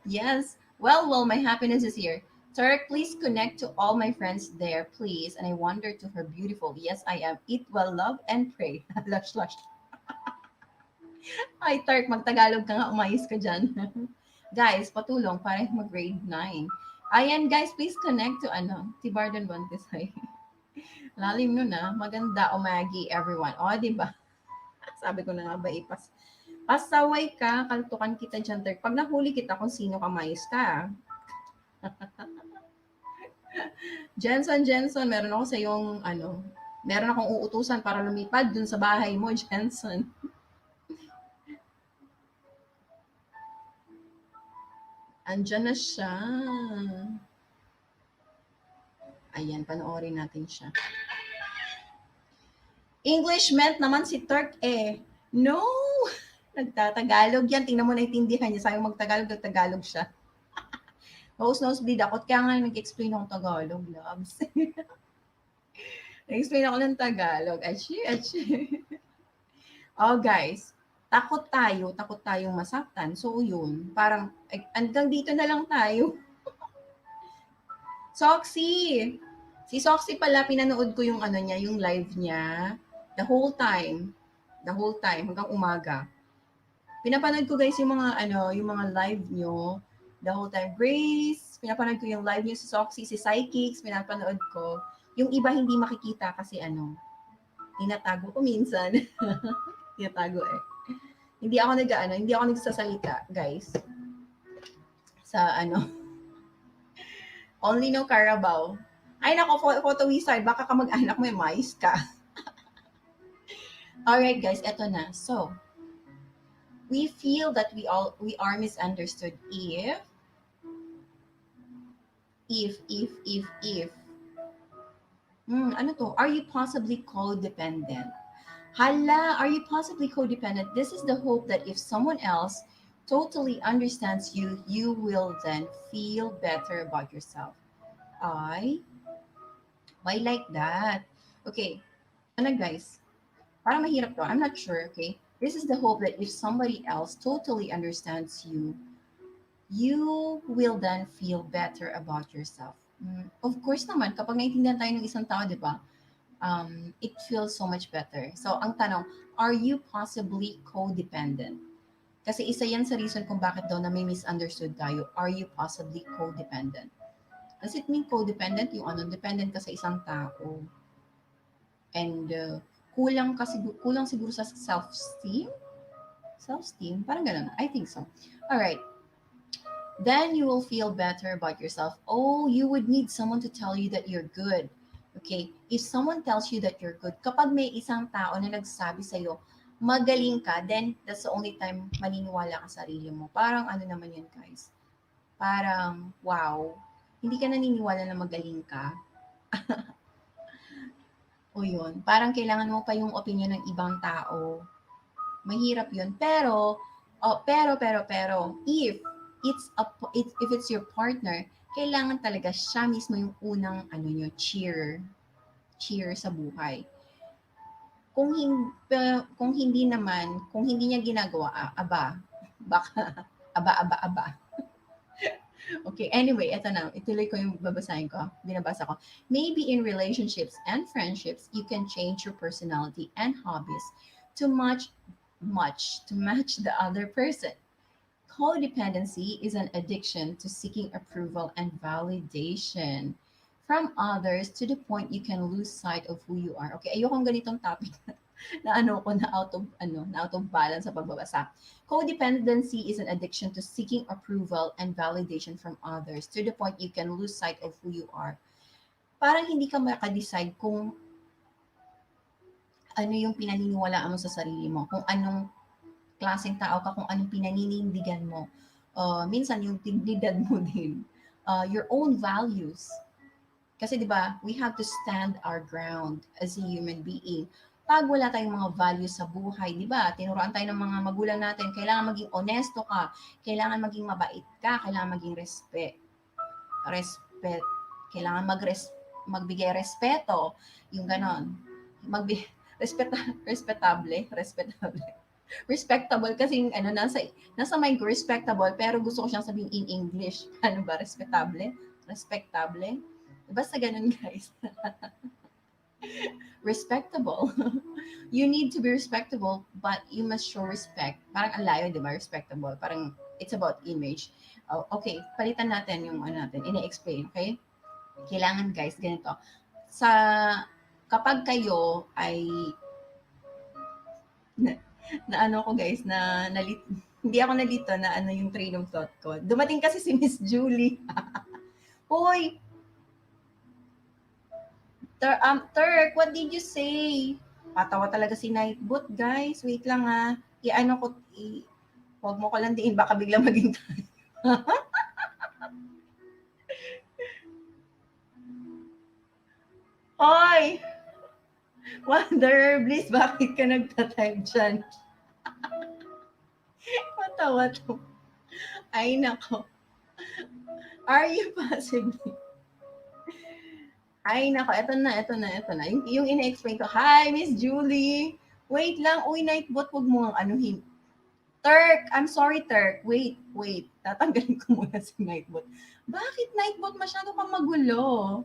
Yes. Well, my happiness is here. Turk, please connect to all my friends there, please. And I wonder to her beautiful. Yes, I am. Eat well, love, and pray. Lush, lush. Ay, Turk, magtagalog ka nga. Umayos ka dyan. Guys, patulong para mag-grade 9. Ayan, guys, please connect to Tibardon Bontisay. Lalim nun Maganda o Maggie, everyone. O, diba? Sabi ko na nga ba, pasaway ka, kaltukan kita dyan, Turk. Pag nahuli kita kung sino ka, mayos ka. Jensen, meron ako sa yung meron akong uutusan para lumipad dun sa bahay mo, Jensen. Andyan na siya. Ayan, panoorin natin siya. English meant naman si Turk No! Nagtatagalog yan. Tingnan mo, naintindihan niya. Sayang magtagalog, nagtagalog siya. Nosebleed ako. Kaya nga nag-explain akong Tagalog, loves. Nag-explain ako ng Tagalog. Achi. Oh, guys. Takot tayong masaktan. So, yun. Parang, hanggang dito na lang tayo. Soxy! Si Soxy pala, pinanood ko yung niya, yung live niya. The whole time, hanggang umaga. Pinapanood ko guys yung mga live nyo. The whole time. Grace, pinapanood ko yung live nyo si Soxy, si Psychics, pinapanood ko. Yung iba hindi makikita kasi tinatago ko minsan. Tinatago Hindi ako nagsasalita, guys. Sa Only no Carabao. Ay nako, photo wizard, baka ka mag-anak mo, mais ka. Alright guys, eto na. So, we feel that we are misunderstood if ano to? Are you possibly codependent? Hala, are you possibly codependent? This is the hope that if someone else totally understands you, you will then feel better about yourself. I, why like that? Okay, ano guys? Parang mahirap to. I'm not sure, okay? This is the hope that if somebody else totally understands you, you will then feel better about yourself. Of course naman, kapag naintindihan tayo ng isang tao, di ba? It feels so much better. So, ang tanong, are you possibly codependent? Kasi isa yan sa reason kung bakit daw na may misunderstood tayo. Are you possibly codependent? Does it mean codependent? Yung ano, dependent ka sa isang tao. And kulang siguro sa self-esteem? Self-esteem? Parang ganun. I think so. Alright. Then you will feel better about yourself. Oh, you would need someone to tell you that you're good. Okay? If someone tells you that you're good, kapag may isang tao na nagsabi sa'yo, magaling ka, then that's the only time maniniwala ka sa sarili mo. Parang ano naman yun, guys? Parang, wow, hindi ka naniniwala na magaling ka. O yun, parang kailangan mo pa yung opinion ng ibang tao. Mahirap yun. Pero, if it's your partner, kailangan talaga siya mismo yung unang ano nyo, cheer sa buhay. Kung hindi niya ginagawa, aba, baka, aba. Okay, anyway, eto na. Ituloy ko yung babasahin ko. Binabasa ko. Maybe in relationships and friendships, you can change your personality and hobbies to match the other person. Codependency is an addiction to seeking approval and validation from others to the point you can lose sight of who you are. Okay, ayokong ganitong topic na ano ko na out of balance sa pagbabasa. Codependency is an addiction to seeking approval and validation from others to the point you can lose sight of who you are. Parang hindi ka maka-decide kung ano yung pinaniniwalaan mo sa sarili mo, kung anong klaseng tao ka, kung anong pinaninindigan mo. Minsan yung dignidad mo din. Your own values. Kasi 'di ba, we have to stand our ground as a human being. Pag wala tayong mga values sa buhay, 'di ba? Tinuruan tayo ng mga magulang natin, kailangan maging honesto ka, kailangan maging mabait ka, kailangan maging respect, kailangan magbigay respeto, yung ganon. Magbi respectable. Respectable kasi ano nasa mind ko respectable pero gusto ko siyang sabihin in English. Ano ba respectable? Respectable? Basta ganun guys. Respectable. You need to be respectable but you must show respect. Parang ang layo, di ba? Respectable. Parang it's about image. Oh, okay, palitan natin yung ano natin. Ine-explain, okay? Kailangan guys, ganito. Sa kapag kayo ay na ano ko guys, hindi ako nalito na ano yung train of thought ko. Dumating kasi si Miss Julie. Hoy, Turk, what did you say? Patawa talaga si Nightbot, guys. Wait lang ha. I-ano ko, huwag mo ko lang diin, baka biglang maging tayo. Hoy! Wonder, please, bakit ka nagtatype dyan? Matawa to. Ay, nako. Are you possibly? Ay, nako. Ito na. Yung ina-explain ko, hi, Miss Julie. Wait lang. Uy, Nightbot, wag mo ang anuhin. Turk, I'm sorry, Turk. Wait. Tatanggalin ko muna si Nightbot. Bakit Nightbot masyado kang magulo?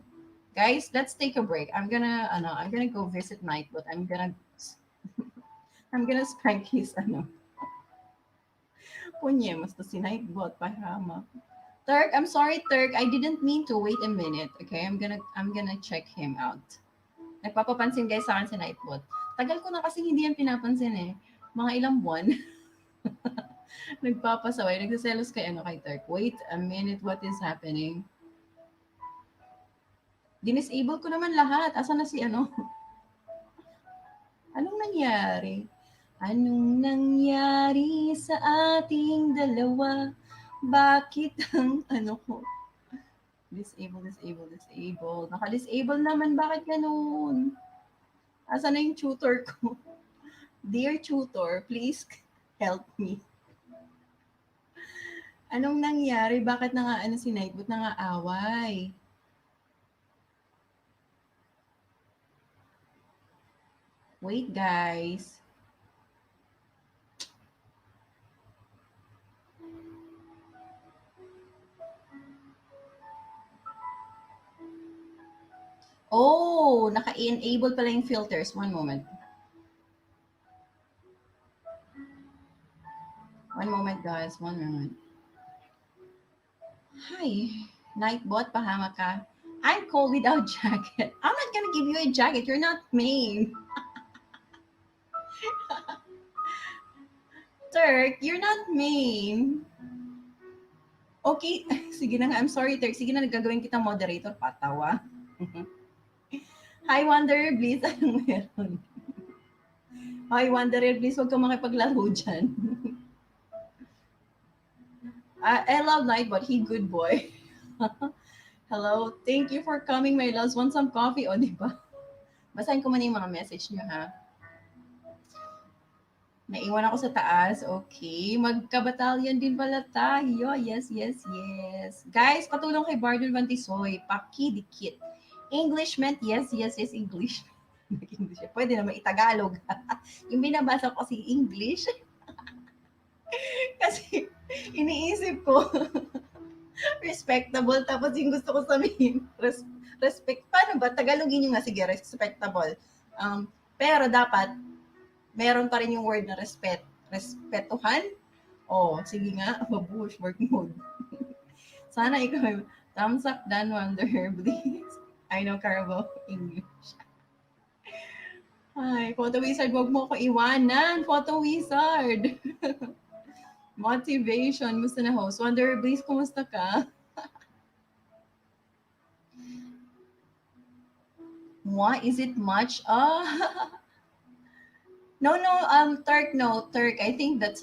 Guys, let's take a break. I'm gonna go visit Nightbot. I'm gonna spank his, punyemos to si Nightbot, parama. Turk, I'm sorry, Turk. I didn't mean to wait a minute. Okay, I'm gonna check him out. Nagpapapansin guys sa akin si Nightbot. Tagal ko na kasi hindi yan pinapansin eh. Mga ilang buwan. Nagpapasaway. Nagsaselos kay Turk. Wait a minute, what is happening? Dinisable ko naman lahat. Asa na si ano? Anong nangyari? Anong nangyari sa ating dalawa? Bakit ang ano ko? Disable. Naka-disable naman. Bakit ganun? Asa na yung tutor ko? Dear tutor, please help me. Anong nangyari? Bakit na nga ano si Nightbot na nga away? Wait, guys. Oh, naka-enable pala yung filters. One moment. One moment, guys. One moment. Hi, Nightbot, pahama ka. I'm cold without jacket. I'm not gonna give you a jacket. You're not mean. Turk, you're not mean. Okay, sige na nga. I'm sorry, Turk. Sige na, nagagawin kitang moderator. Patawa. Hi, Wanderer, please. Anong meron? Hi, Wanderer, please. Huwag kang makipaglaro dyan. I love Nightbot. He good boy. Hello. Thank you for coming, my loves. Want some coffee? O, di ba? Basahin ko muna yung mga message nyo, ha? Naiwan ako sa taas. Okay. Magka-battalion din pala tayo. Yes, yes, yes. Guys, patulong kay Bardon Vantisoy. Pakidikit. English meant yes, yes, yes, English. English. Pwede naman itagalog. Yung binabasa ko kasi English. Kasi iniisip ko, respectable. Tapos yung gusto ko sabihin, respect. Paano ba? Tagalogin nyo nga, sige, respectable. Pero dapat, meron pa rin yung word na respetuhan. Oh, sige nga, mabush, work mode. Sana ikaw, thumbs up, Dan Wonder, please. I know Carabo English. Ay, Photo Wizard, wag mo ko iwanan. Photo Wizard. Motivation. Musta na host? Wonder, please, kumusta ka? Why is it much? No, no, Turk, no, Turk. I think that's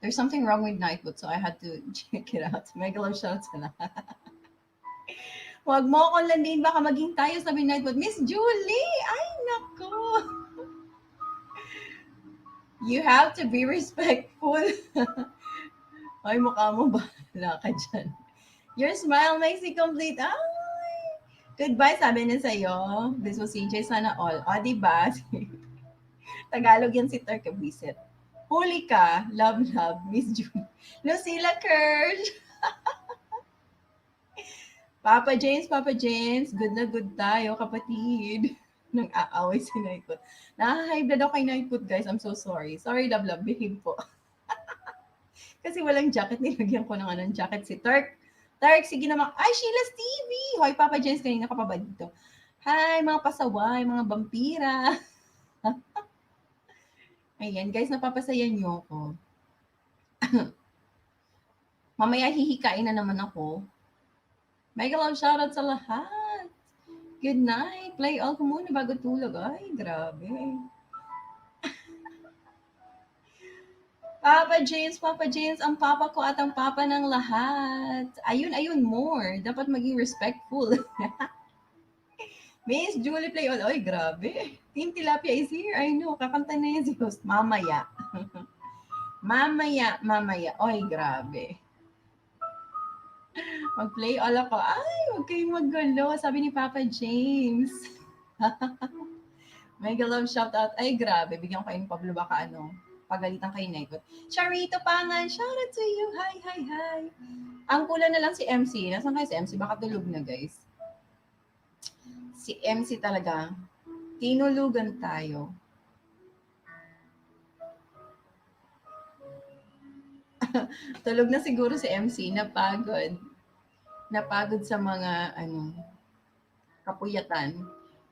there's something wrong with Nightwood, so I had to check it out. Mega love shouts na. Huwag mo akong landin, baka maging tayo, sabi Nightwood. Miss Julie! Ay, nako! You have to be respectful. Ay, mukha mo, bahala ka dyan. Your smile makes it complete. Ay! Goodbye, sabi na sa'yo. This was CJ, sana all. O, diba? Tagalog yan si Turk Visit. Huli ka. Love, love. Miss Julie. Lucilla Kirsch. Papa James. Good na good tayo, kapatid. Nang aaway si Nightfoot. Nakaka-high blood ako kay Nightfoot, guys. I'm so sorry. Sorry, love, love. Behave po. Kasi walang jacket. Nilagyan ko ng anong jacket si Turk. Turk, sige naman. Ay, Sheila's TV. Hoy, Papa James, kanina ka pa ba dito? Hi, mga pasaway, mga vampira. Ayan, guys, napapasayan niyo ako. Mamaya hihikain na naman ako. Mega love shoutout sa lahat. Good night. Play all ko muna bago tulog. Ay, grabe. Papa James, ang papa ko at ang papa ng lahat. Ayun, ayun, more. Dapat maging respectful. Miss Julie play all. Ay, grabe. Team Tilapia is here. I know, kakanta na yan si host. Mamaya. Mamaya. Ay, grabe. Mag-play all ako. Ay, huwag kayong maggulo. Sabi ni Papa James. Mega love shout out. Ay, grabe. Bigyan ko kayo ng Pablo baka ano. Pagalitan kayo na ikot. Charito Pangan, shout out to you. Hi. Ang kulang na lang si MC. Nasaan kayo si MC? Baka tulog na, guys. Si MC talaga. Tinulugan tayo. Tulog na siguro si MC. Napagod sa mga kapuyatan.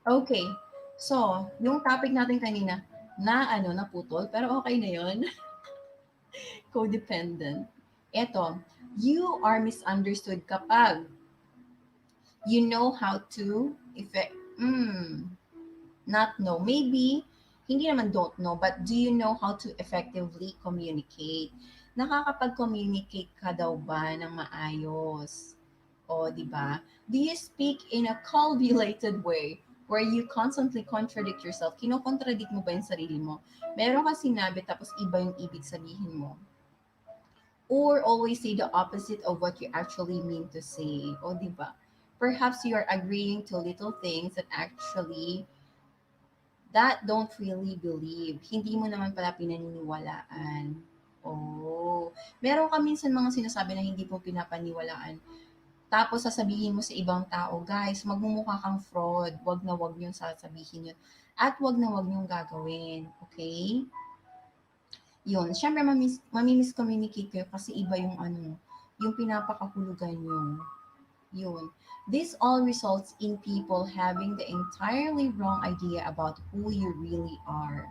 Okay. So, yung topic natin kanina naputol, pero okay na 'yon. Codependent. Eto, you are misunderstood kapag you know how to not know. Maybe hindi naman don't know, but do you know how to effectively communicate? Nakakapag-communicate ka daw ba ng maayos? O, di ba? Do you speak in a calculated way where you constantly contradict yourself. Kino-contradict mo ba yung sarili mo? Meron ka sinabi tapos iba yung ibig sabihin mo. Or always say the opposite of what you actually mean to say. O, di ba? Perhaps you are agreeing to little things that actually that don't really believe. Hindi mo naman pala pinaniniwalaan. Oh. Meron ka minsan mga sinasabi na hindi po pinapaniwalaan. Tapos sasabihin mo sa ibang tao, guys, magmumukha kang fraud. Wag niyong sasabihin yun. At wag niyong gagawin. Okay? Yun. Siyempre, mamimiscommunicate kayo kasi iba yung ano, yung pinapakahulugan yung yun. This all results in people having the entirely wrong idea about who you really are.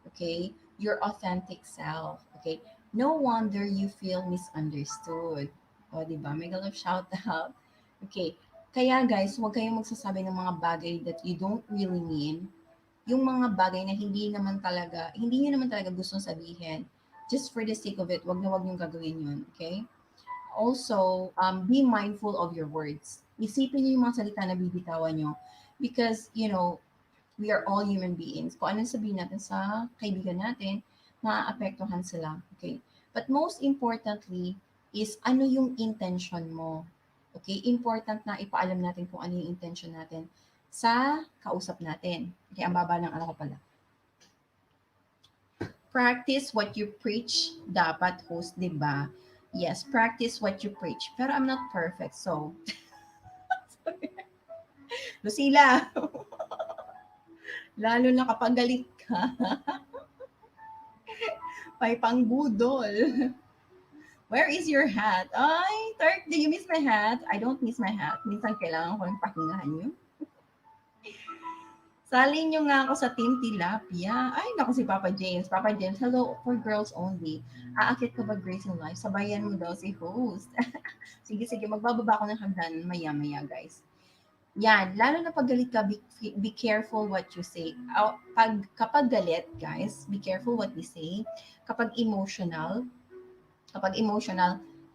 Okay? Your authentic self. Okay? No wonder you feel misunderstood. O, di ba? Mega love shout out. Okay. Kaya guys, huwag kayong magsasabi ng mga bagay that you don't really mean. Yung mga bagay na hindi nyo naman talaga gustong sabihin. Just for the sake of it, wag nyo gagawin yun. Okay? Also, be mindful of your words. Isipin niyo yung mga salita na bibitawan nyo. Because, we are all human beings. Kung anong sabihin natin sa kaibigan natin, maaapektuhan sila. Okay? But most importantly is ano yung intention mo. Okay? Important na ipaalam natin kung ano yung intention natin sa kausap natin. Okay? Ang baba ng ano ko pala. Practice what you preach, dapat host, di ba? Yes, practice what you preach. Pero I'm not perfect, so. Lucila, lalo na kapag galit ka, may pangbudol. Where is your hat? Ay, Turk, do you miss my hat? I don't miss my hat. Minsan kailangan ko yung pahingahan yun. Salin nyo nga ako sa Team Tilapia. Ay, naku si Papa James. Papa James, hello for girls only. Aakit ka ba Grace in Life? Sabayan mo daw si host. Sige, magbababa ako ng hagdan maya-maya, guys. Yan, lalo na pag galit ka, be careful what you say. Kapag galit, guys, be careful what we say. Kapag emotional,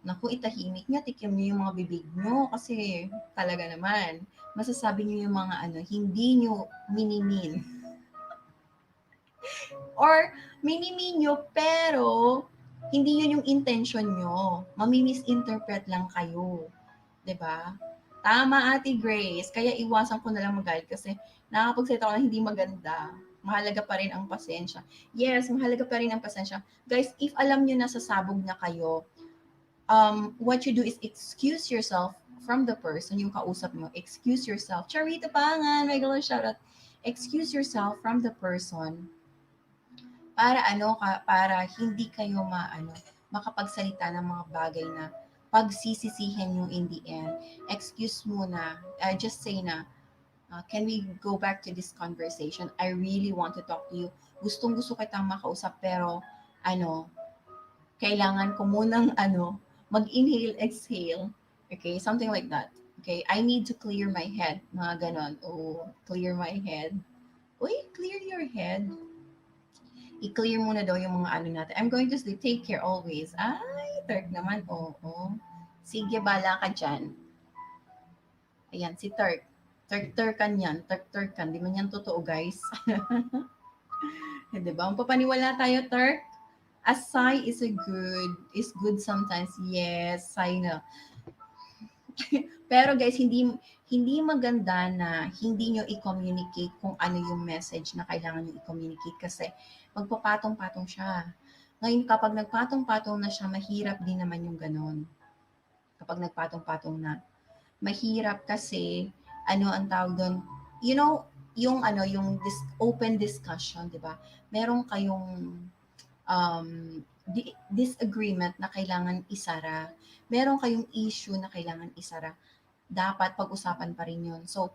naku, itahimik niya, tikim niyo yung mga bibig niyo kasi talaga naman, masasabi niyo yung mga ano, hindi niyo minimin. Or minimin niyo pero hindi yun yung intention niyo. Mami-misinterpret lang kayo. 'Di ba? Tama, Ate Grace. Kaya iwasan ko na lang magalit kasi nakakapagsalita ako na hindi maganda. Mahalaga pa rin ang pasensya. Yes, mahalaga pa rin ang pasensya. Guys, if alam nyo na sasabog na kayo, what you do is excuse yourself from the person, yung kausap mo. Excuse yourself. Charita Pangan, may galong shoutout. Excuse yourself from the person para hindi kayo makapagsalita ng mga bagay na pagsisisihin nyo in the end. Excuse muna. Just say na, can we go back to this conversation? I really want to talk to you. Gustong-gusto kitang makausap pero ano, kailangan ko munang mag-inhale, exhale. Okay, something like that. Okay, I need to clear my head. Mga ganon. Oh, clear my head. Uy, clear your head. I-clear muna daw yung mga ano natin. I'm going to sleep. Take care always. Ay, Turk naman. Oo. Sige, bala ka dyan. Ayan, si Turk. Turk-Turkan yan. Turk-Turkan. Di man yan totoo, guys. Diba? Kung papaniwala tayo, Turk, a sigh is good sometimes. Yes, sigh na. Pero guys, hindi maganda na hindi nyo i-communicate kung ano yung message na kailangan nyo i-communicate kasi magpapatong-patong siya. Ngayon, kapag nagpatong-patong na siya, mahirap din naman yung ganon. Kapag nagpatong-patong na. Mahirap kasi, ang tawag doon, yung open discussion, di ba? Meron kayong um, disagreement na kailangan isara. Meron kayong issue na kailangan isara. Dapat pag-usapan pa rin yun. So,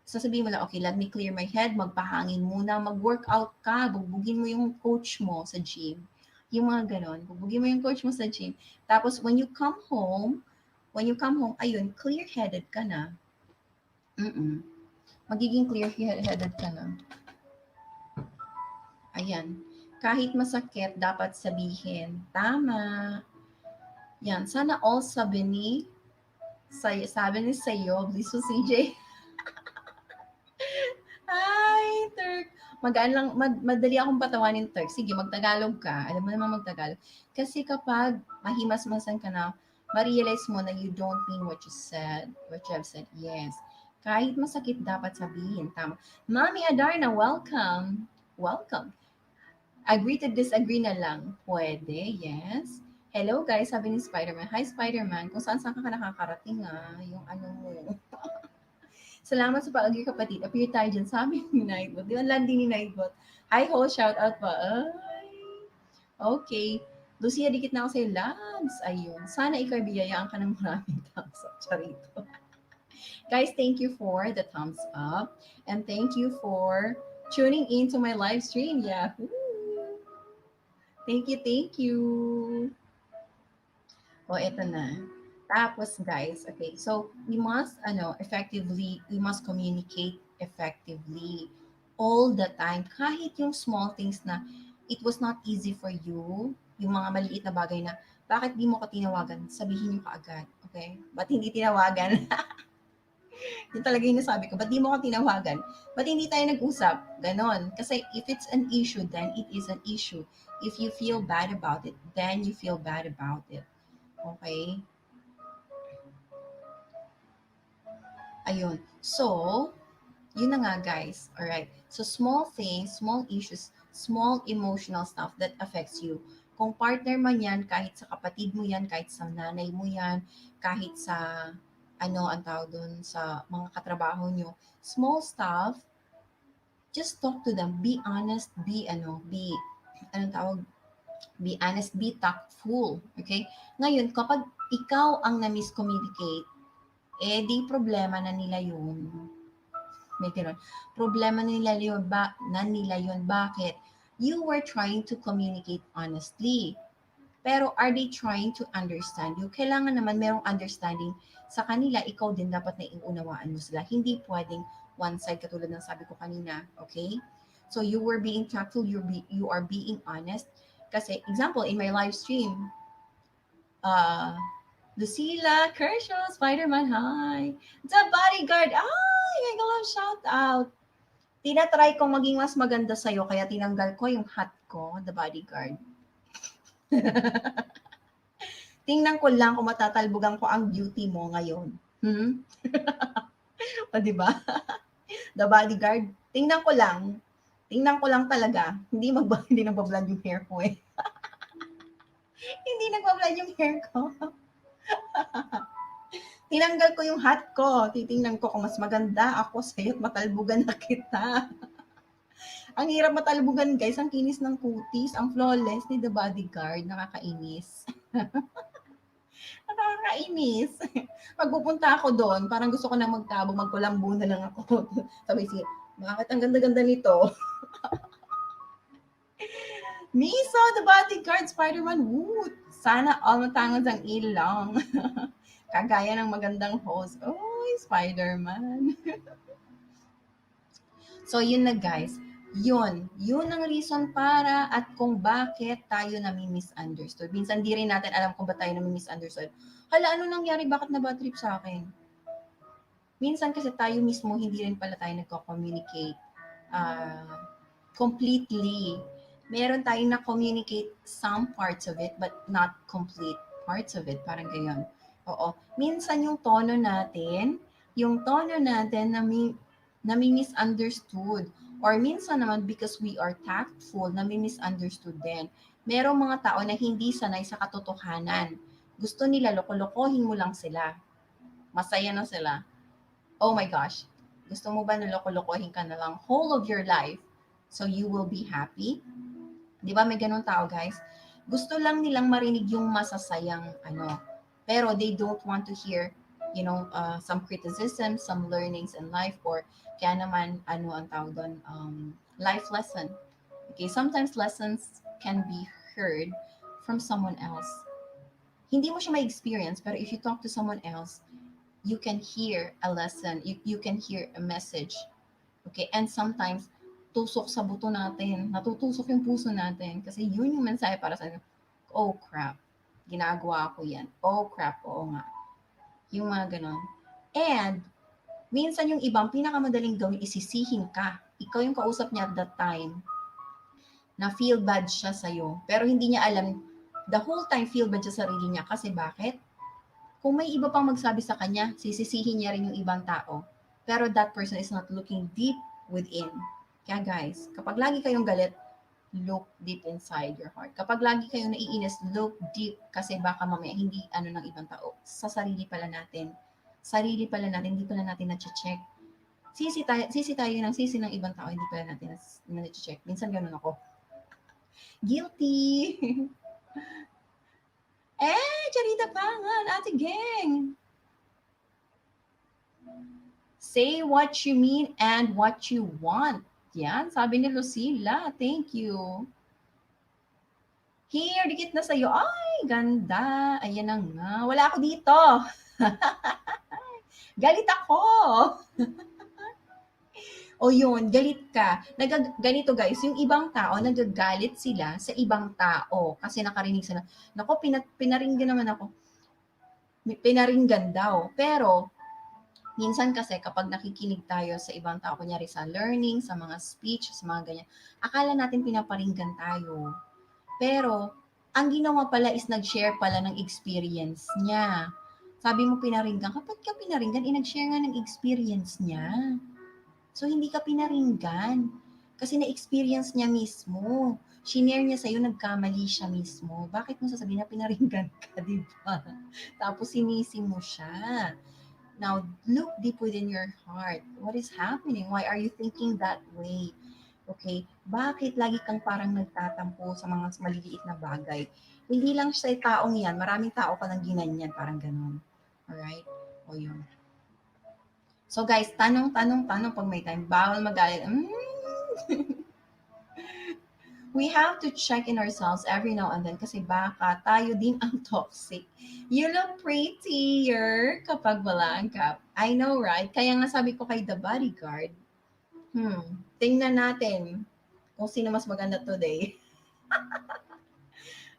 sasabihin mo lang, okay, let me clear my head, magpahangin muna, mag-workout ka, bugbugin mo yung coach mo sa gym. Yung mga ganon, bugbugin mo yung coach mo sa gym. Tapos, when you come home, ayun, clear-headed ka na. Magiging clear-headed ka na. Ayan. Kahit masakit, dapat sabihin. Tama. Yan. Sana all sabi ni sa'yo, please to CJ. Magaan lang, madali akong patawanin Turk. Sige, magtagalog ka. Alam mo naman magtagalog. Kasi kapag mahimasmasan ka na, ma-realize mo na you don't mean what you said, what you have said. Yes. Kahit masakit dapat sabihin. Tama. Mami Adarna, welcome. Welcome. Agree to disagree na lang. Pwede, yes. Hello guys, sabi ni Spider-Man. Hi Spider-Man, kung saan saan ka nakakarating yung ano mo. Salamat sa pag-agree kapatid. Appear tayo dyan sa amin ni Nightbot. Di ba landing ni Nightbot? Hi ho, shout out pa. Ay. Okay. Lucia, dikit na ako sa'yo, Labs. Ayun. Sana ikaw biyayaan ka ng maraming thumbs up. Charito. Guys, thank you for the thumbs up. And thank you for tuning in to my live stream. Yahoo! Thank you, thank you. O, eto na. Tapos, guys, okay, so we must, we must communicate effectively all the time. Kahit yung small things na it was not easy for you, yung mga maliit na bagay na, bakit di mo ko tinawagan? Sabihin niyo kaagad, okay? Ba't hindi tinawagan? Yun talaga yung nasabi ko, ba't di mo ko tinawagan? Ba't hindi tayo nag-usap? Ganon. Kasi if it's an issue, then it is an issue. If you feel bad about it, then you feel bad about it. Okay? Ayun. So, yun na nga guys. Alright. So, small things, small issues, small emotional stuff that affects you. Kung partner man yan, kahit sa kapatid mo yan, kahit sa nanay mo yan, kahit sa, ang tawag dun, sa mga katrabaho nyo, small stuff, just talk to them. Be honest, anong tawag, be honest, be tactful. Okay? Ngayon, kapag ikaw ang na-miscommunicate, di problema na nila yun. May ganun. Problema na nila yun. Bakit? You were trying to communicate honestly. Pero are they trying to understand you? Kailangan naman merong understanding sa kanila. Ikaw din dapat na iunawaan mo sila. Hindi pwedeng one side katulad ng sabi ko kanina. Okay? So you were being tactful. You are being honest. Kasi, example, in my live stream, Lucila, Kershaw, Spider-Man, hi. The Bodyguard, ay, I love shout out. Tinatry kong maging mas maganda sa'yo, kaya tinanggal ko yung hat ko, The Bodyguard. Tingnan ko lang kung matatalbugan ko ang beauty mo ngayon. O, diba? The Bodyguard. Tingnan ko lang. Tingnan ko lang talaga. Hindi nagbablog yung hair ko eh. Hindi nagbablog yung hair ko. Tinanggal ko yung hat ko. Titingnan ko kung mas maganda ako sa'yo at matalbugan na kita. Ang hirap matalbugan, guys. Ang kinis ng kutis. Ang flawless ni The Bodyguard. Nakakainis. Nakakainis. Pag pupunta ako doon, parang gusto ko na magtabo, magkulambo na lang ako. Sabi siya, bakit ang ganda-ganda nito? Miso, The Bodyguard, Spider-Man, woot! Sana all matangos ang ilong. Kagaya ng magandang host. Oy, Spider-Man. So, yun na guys. Yun ang reason para at kung bakit tayo nami-misunderstood. Minsan di rin natin alam kung ba tayo nami-misunderstood. Hala, ano nangyari? Bakit na bad trip sa akin? Minsan kasi tayo mismo, hindi rin pala tayo nagko-communicate completely. Meron tayong na-communicate some parts of it, but not complete parts of it. Parang gayon. Oo. Minsan yung tono natin nami-misunderstood. Or minsan naman, because we are tactful, nami-misunderstood din. Merong mga tao na hindi sanay sa katotohanan. Gusto nila, loko-lokohin mo lang sila. Masaya na sila. Oh my gosh. Gusto mo ba na loko-lokohin ka na lang whole of your life so you will be happy? Di ba may ganun tao, guys? Gusto lang nilang marinig yung masasayang pero they don't want to hear some criticism, some learnings in life, or kaya naman, ang tawag doon, life lesson. Okay, sometimes lessons can be heard from someone else. Hindi mo siya ma-experience, pero if you talk to someone else, you can hear a lesson, you can hear a message. Okay, and sometimes, tusok sa buto natin, natutusok yung puso natin, kasi yun yung mensahe para sa oh crap, ginagawa ko yan. Oh crap, oo nga. Yung mga ganon. And, minsan yung ibang pinakamadaling gawin isisihin ka. ikaw yung kausap niya at that time, na feel bad siya sa'yo. Pero hindi niya alam, the whole time feel bad siya sa sarili niya. Kasi bakit? Kung may iba pang magsabi sa kanya, sisisihin niya rin yung ibang tao. Pero that person is not looking deep within. Kaya guys, kapag lagi kayong galit, look deep inside your heart. Kapag lagi kayong naiinis, look deep kasi baka mamaya hindi ano ng ibang tao. Sa sarili pala natin. Sarili pala natin, hindi pala natin na-check. Sisi tayo ng sisi ng ibang tao, hindi pala natin na-check. Minsan ganun ako. Guilty! Charita Pangan, Ate Geng! Say what you mean and what you want. Yan, sabi ni Lucila. Thank you. Here, dikit na sa'yo. Ay, ganda. Ayan na nga. Wala ako dito. Galit ako. O yun, galit ka. Ganito guys, yung ibang tao, nagagalit sila sa ibang tao kasi nakarinig sila. Nako, pinaringgan naman ako. Pinaringgan daw. Pero, minsan kasi kapag nakikinig tayo sa ibang tao, kunyari sa learning, sa mga speech, sa mga ganyan, akala natin pinaparinggan tayo. Pero, ang ginawa pala is nag-share pala ng experience niya. Sabi mo pinaringgan, kapag ka pinaringgan, nag-share nga ng experience niya. So, hindi ka pinaringgan. Kasi na-experience niya mismo. Shinare niya sa'yo, nagkamali siya mismo. Bakit mo sasabihin na pinaringgan ka, di ba? Tapos sinisi mo siya. Now, look deep within your heart. What is happening? Why are you thinking that way? Okay? Bakit lagi kang parang nagtatampo sa mga maliliit na bagay? Hindi lang sa taong yan. Maraming tao ka nang ginanyan. Parang ganun. Alright? O yun. So guys, tanong pag may time. Bawal magalit. We have to check in ourselves every now and then kasi baka tayo din ang toxic. You look prettier kapag wala ang cap. I know, right? Kaya nga sabi ko kay The Bodyguard, tingnan natin kung sino mas maganda today.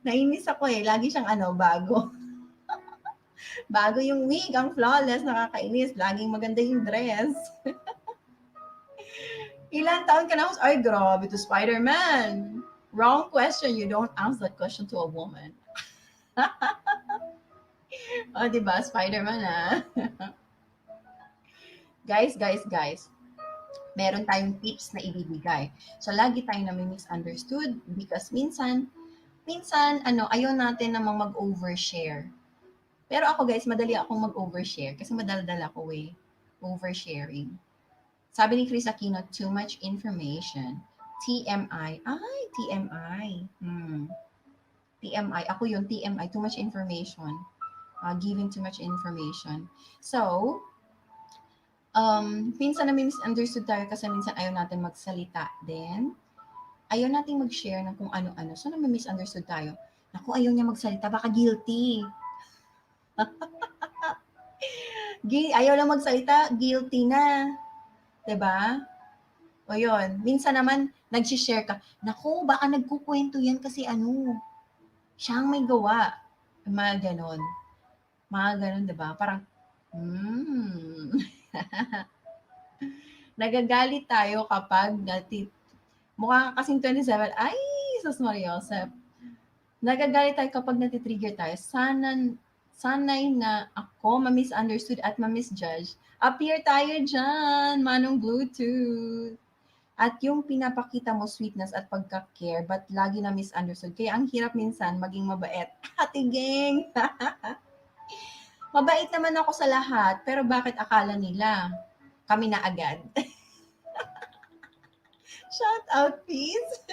Nainis ako lagi siyang bago. Bago yung wig, ang flawless, nakakainis. Laging maganda yung dress. Ilan taon ka na? Ay, grabe to Spider-Man. Wrong question. You don't ask that question to a woman. O, diba? Spider-Man, guys. Meron tayong tips na ibibigay. So, lagi tayo na may misunderstood because minsan, ayaw natin namang mag-overshare. Pero ako guys, madali akong mag-overshare kasi madaldal ako oversharing. Sabi ni Chris Aquino, too much information. TMI. Ay, TMI. TMI. Ako yun, TMI. Too much information. Giving too much information. So, minsan na misunderstood tayo kasi minsan ayaw natin magsalita. Then, ayaw natin mag-share ng kung ano-ano. So, na misunderstood tayo. Naku, ayaw niya magsalita. Baka guilty. Ayaw lang magsalita, guilty na. 'Di ba? O yun, minsan naman, nag-share ka, naku, baka nagkukwento yan kasi siya ang may gawa. Mga ganon. Mga ganon, 'di ba? Parang, nagagalit tayo kapag mukha ka kasing 27, ay, sus Mariosep. Nagagalit tayo kapag natitrigger tayo. Sanay na ako ma-misunderstood at ma-misjudge. Appear tayo dyan, manong Bluetooth. At yung pinapakita mo sweetness at pagka-care, but lagi na misunderstood. Kaya ang hirap minsan maging mabait. Ate Geng! Mabait naman ako sa lahat, pero bakit akala nila kami na agad? Shout out, please!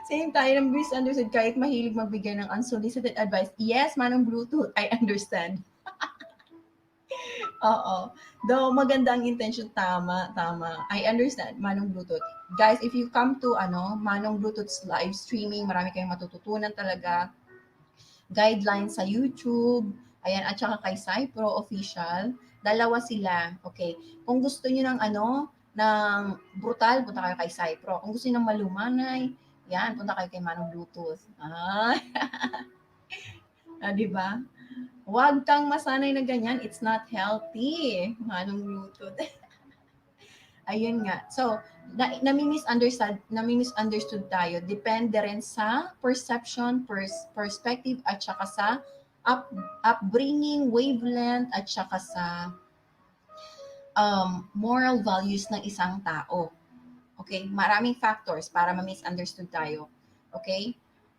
Same tayo ng misunderstood kahit mahilig magbigay ng unsolicited advice. Yes, manong Bluetooth, I understand. Oo. Though maganda ang intention, tama. I understand, manong Bluetooth. Guys, if you come to manong Bluetooth's live streaming, marami kayong matututunan talaga. Guidelines sa YouTube, ayan, at saka kay Cypro Official. Dalawa sila. Okay. Kung gusto niyo ng ng brutal, punta kayo kay Cypro. Kung gusto niyo ng malumanay, yan, punta kayo kay manong Bluetooth. Di ba? Huwag kang masanay na ganyan. It's not healthy. Manong Bluetooth. Ayun nga. So, nami-misunderstood tayo. Depende rin sa perception, perspective, at saka sa up, upbringing, wavelength, at saka sa moral values ng isang tao. Okay? Maraming factors para ma-misunderstood tayo. Okay?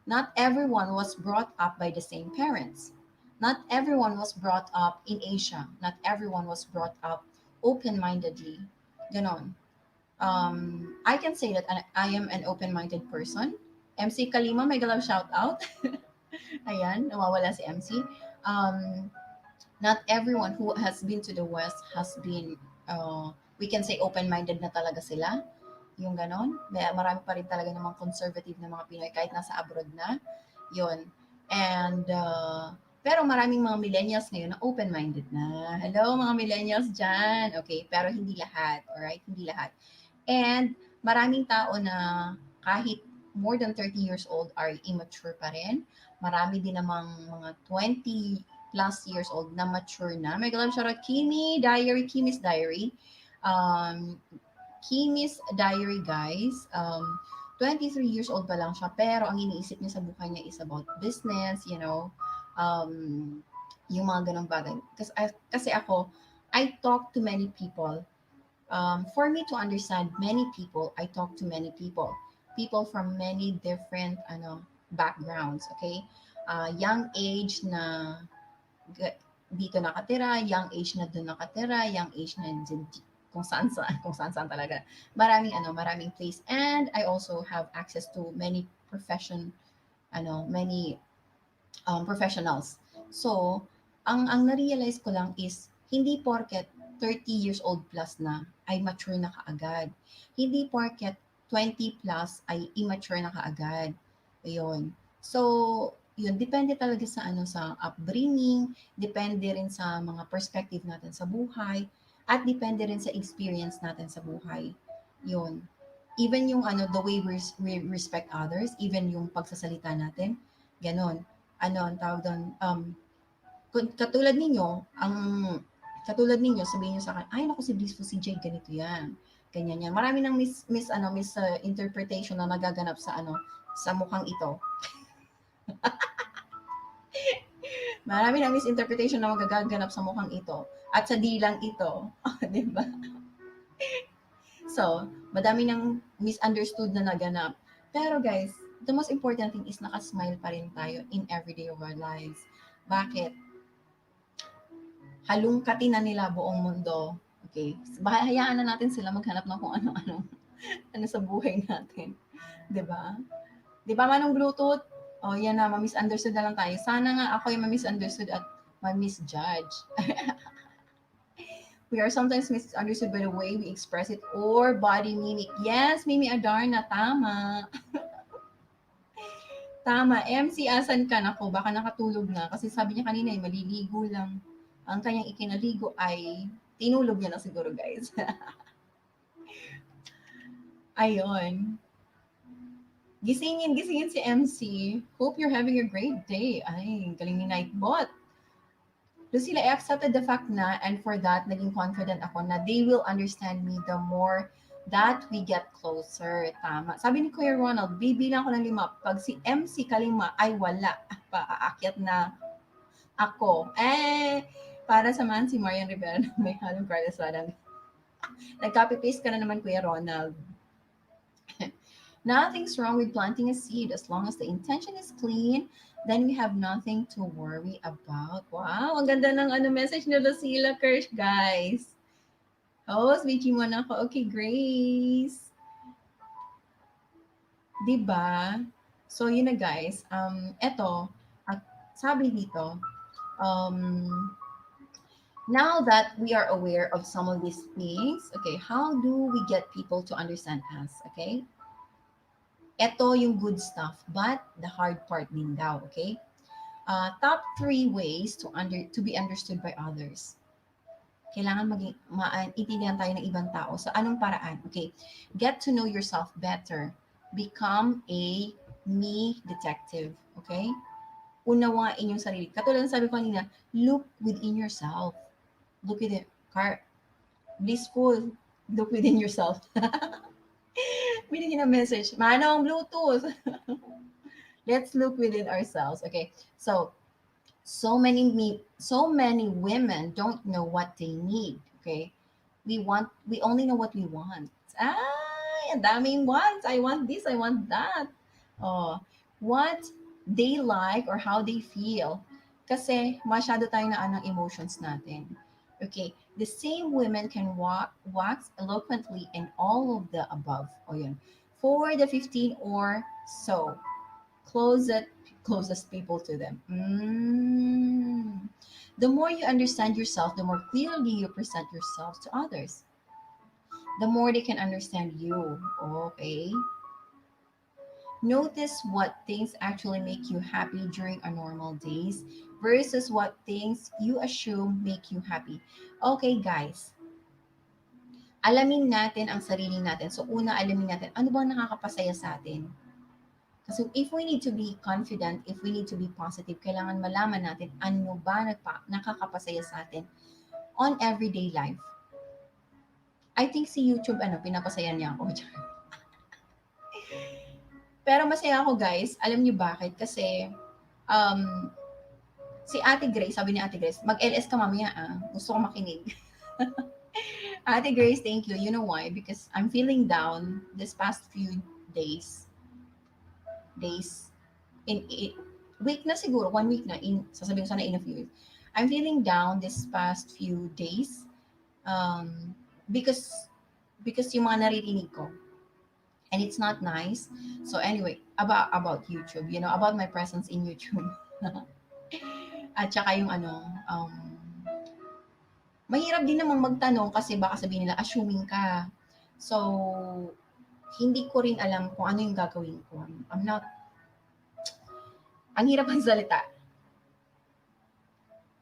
Not everyone was brought up by the same parents. Not everyone was brought up in Asia. Not everyone was brought up open-mindedly. Ganon. I can say that I am an open-minded person. MC Kalima, may galaw shout out. Ayan, nawawala si MC. Um, Not everyone who has been to the West has been, we can say open-minded na talaga sila. Yung ganon. Marami pa rin talaga namang conservative na mga Pinoy kahit nasa abroad na. Yun. And, pero maraming mga millennials ngayon na open-minded na. Hello mga millennials dyan. Okay, pero hindi lahat. Alright? Hindi lahat. And maraming tao na kahit more than 30 years old are immature pa rin. Marami din namang mga 20 plus years old na mature na. May galang shoutout Kimi's Diary. Um, Kimi's Diary, guys. 23 years old pa lang siya, pero ang iniisip niya sa buhay niya is about business, yung mga ganong bagay. Kasi ako, I talk to many people. For me to understand many people, I talk to many people. People from many different backgrounds, okay? Young age na dito nakatira, young age na doon nakatira, young age na kung saan saan, kung saan saan talaga. Maraming place. And I also have access to many many professionals. So, ang na-realize ko lang is, hindi porket 30 years old plus na ay mature na kaagad. Hindi porket 20 plus ay immature na kaagad. Ayun. So, yun, depende talaga sa sa upbringing, depende rin sa mga perspective natin sa buhay, at depende rin sa experience natin sa buhay. Yun. Even yung the way we respect others, even yung pagsasalita natin, ganon. Ang tawag doon, katulad ninyo, sabihin niyo sa akin, ay naku si Blissful si Jade, ganito yan. Ganyan yan. Marami ng misinterpretation na nagaganap sa sa mukhang ito. Marami ng misinterpretation na magaganap sa mukhang ito at sa dilang ito. Di ba? So, madami ng misunderstood na naganap. Pero guys, the most important thing is nakasmile pa rin tayo in every day of our lives. Bakit? Halungkatin na nila buong mundo. Okay? Hayaan na natin sila maghanap ng kung ano-ano sa buhay natin. 'Di ba? 'Di ba Manong Bluetooth? Oh, yan na, ma-misunderstood na lang tayo. Sana nga ako yung ma-misunderstood at ma-misjudge. We are sometimes misunderstood by the way we express it or body mimic. Yes, Mimi Adarna, tama. Tama. MC, asan ka? Nako, baka nakatulog na. Kasi sabi niya kanina, maliligo lang. Ang kanyang ikinaligo ay tinulog niya na siguro, guys. Ayun. Gisingin si MC. Hope you're having a great day. Ay, galing ni Nightbot. Lucila, I accepted the fact na, and for that, naging confident ako na they will understand me the more that we get closer. Tama. Sabi ni Kuya Ronald, bibilang ko ng 5. Pag si MC kalima, ay wala. Paaakyat na ako. Para samahan si Marian Rivera na may halong credits parang nag-copy-paste ka na naman, Kuya Ronald. Nothing's wrong with planting a seed as long as the intention is clean. Then we have nothing to worry about. Wow, ang ganda ng message ni Lucila Kirsch, guys. Host, Michi mo na ako. Okay, Grace. Diba? So, yun na guys. Eto, sabi dito, now that we are aware of some of these things, okay, how do we get people to understand us, okay? Ito yung good stuff, but the hard part din daw, okay? Top 3 ways to be understood by others. Kailangan intindihan tayo ng ibang tao. So, anong paraan? Okay, get to know yourself better. Become a me detective, okay? Unawain yung sarili. Katulad ng sabi ko kanina, look within yourself. Look within, Blissful, look within yourself. Binigyan ng message, manong Bluetooth. Let's look within ourselves. Okay. So many women don't know what they need. Okay. We only know what we want. Ang daming wants. I want this, I want that. Oh, what they like or how they feel. Kasi masyado tayo na ng emotions natin. Okay, the same women can wax eloquently in all of the above. O yun. For the 15 or so closest closest people to them. The more you understand yourself, the more clearly you present yourself to others. The more they can understand you. Okay. Notice what things actually make you happy during a normal days versus what things you assume make you happy. Okay, guys. Alamin natin ang sarili natin. So, una, alamin natin, ano bang nakakapasaya sa atin? Kasi if we need to be confident, if we need to be positive, kailangan malaman natin ano ba nakakapasaya sa atin on everyday life. I think si YouTube, pinapasaya niya ako. Pero masaya ako, guys. Alam niyo bakit? Kasi, um, si Ate Grace, sabi ni Ate Grace, mag-LS ka mamaya, ah. Gusto ko makinig. Ate Grace, thank you. You know why? Because I'm feeling down this past few days. Days. Week na siguro, 1 week na, sasabihin ko sana in a few weeks. I'm feeling down this past few days. Because yung mga naririnig ko, and it's not nice. So anyway, about YouTube, about my presence in YouTube. At saka yung mahirap din namang magtanong kasi baka sabihin nila assuming ka. So hindi ko rin alam kung ano yung gagawin ko. Ang hirap ng salita.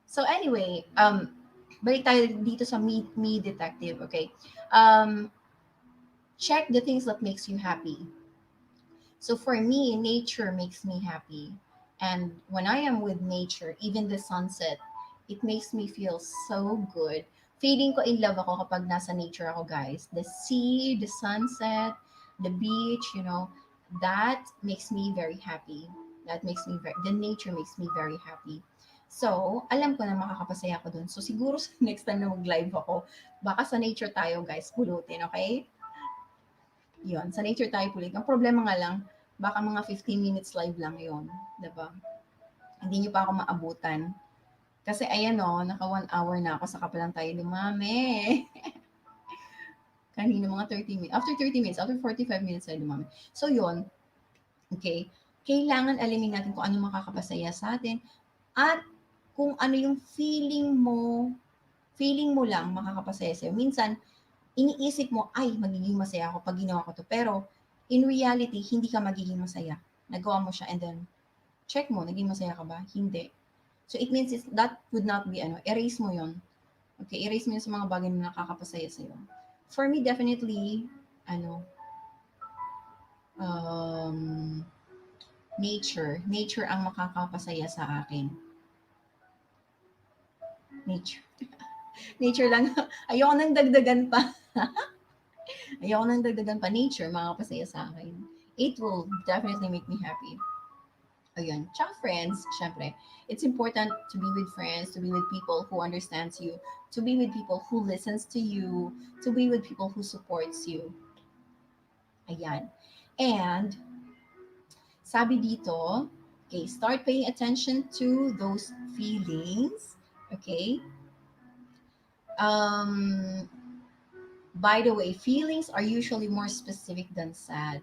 So anyway, balik tayo dito sa me detective, okay? Check the things that makes you happy. So for me, nature makes me happy. And when I am with nature, even the sunset, it makes me feel so good. Feeling ko in love ako kapag nasa nature ako, guys. The sea, the sunset, the beach, that makes me very happy. The nature makes me very happy. So, alam ko na makakapasaya ako dun. So, siguro sa next time na mag-live ako, baka sa nature tayo, guys, pulutin, okay? Yun, sa nature tayo pulit. Ang problema nga lang, baka mga 15 minutes live lang yun. Diba? Hindi nyo pa ako maabutan. Kasi ayan naka 1 hour na ako, saka pa lang tayo lumami. Kanina mga 30 minutes. After 30 minutes, after 45 minutes tayo lumami. So yun, okay, kailangan alamin natin kung ano makakapasaya sa atin at kung ano yung feeling mo lang makakapasaya sa'yo. Minsan, iniisip mo, ay, magiging masaya ako pag ginawa ko to. Pero, in reality, hindi ka magiging masaya. Nagawa mo siya and then, check mo, naging masaya ka ba? Hindi. So, it means that would not be, erase mo yon. Okay, erase mo yun sa mga bagay na nakakapasaya sa'yo. For me, definitely, nature. Nature ang makakapasaya sa akin. Nature. Nature lang. Ayoko nang dagdagan pa. Nature, makakapasaya sa akin. It will definitely make me happy. Ayun. Tsaka friends, syempre, it's important to be with friends, to be with people who understands you, to be with people who listens to you, to be with people who supports you. Ayan. And, sabi dito, okay, start paying attention to those feelings. Okay? By the way, feelings are usually more specific than sad,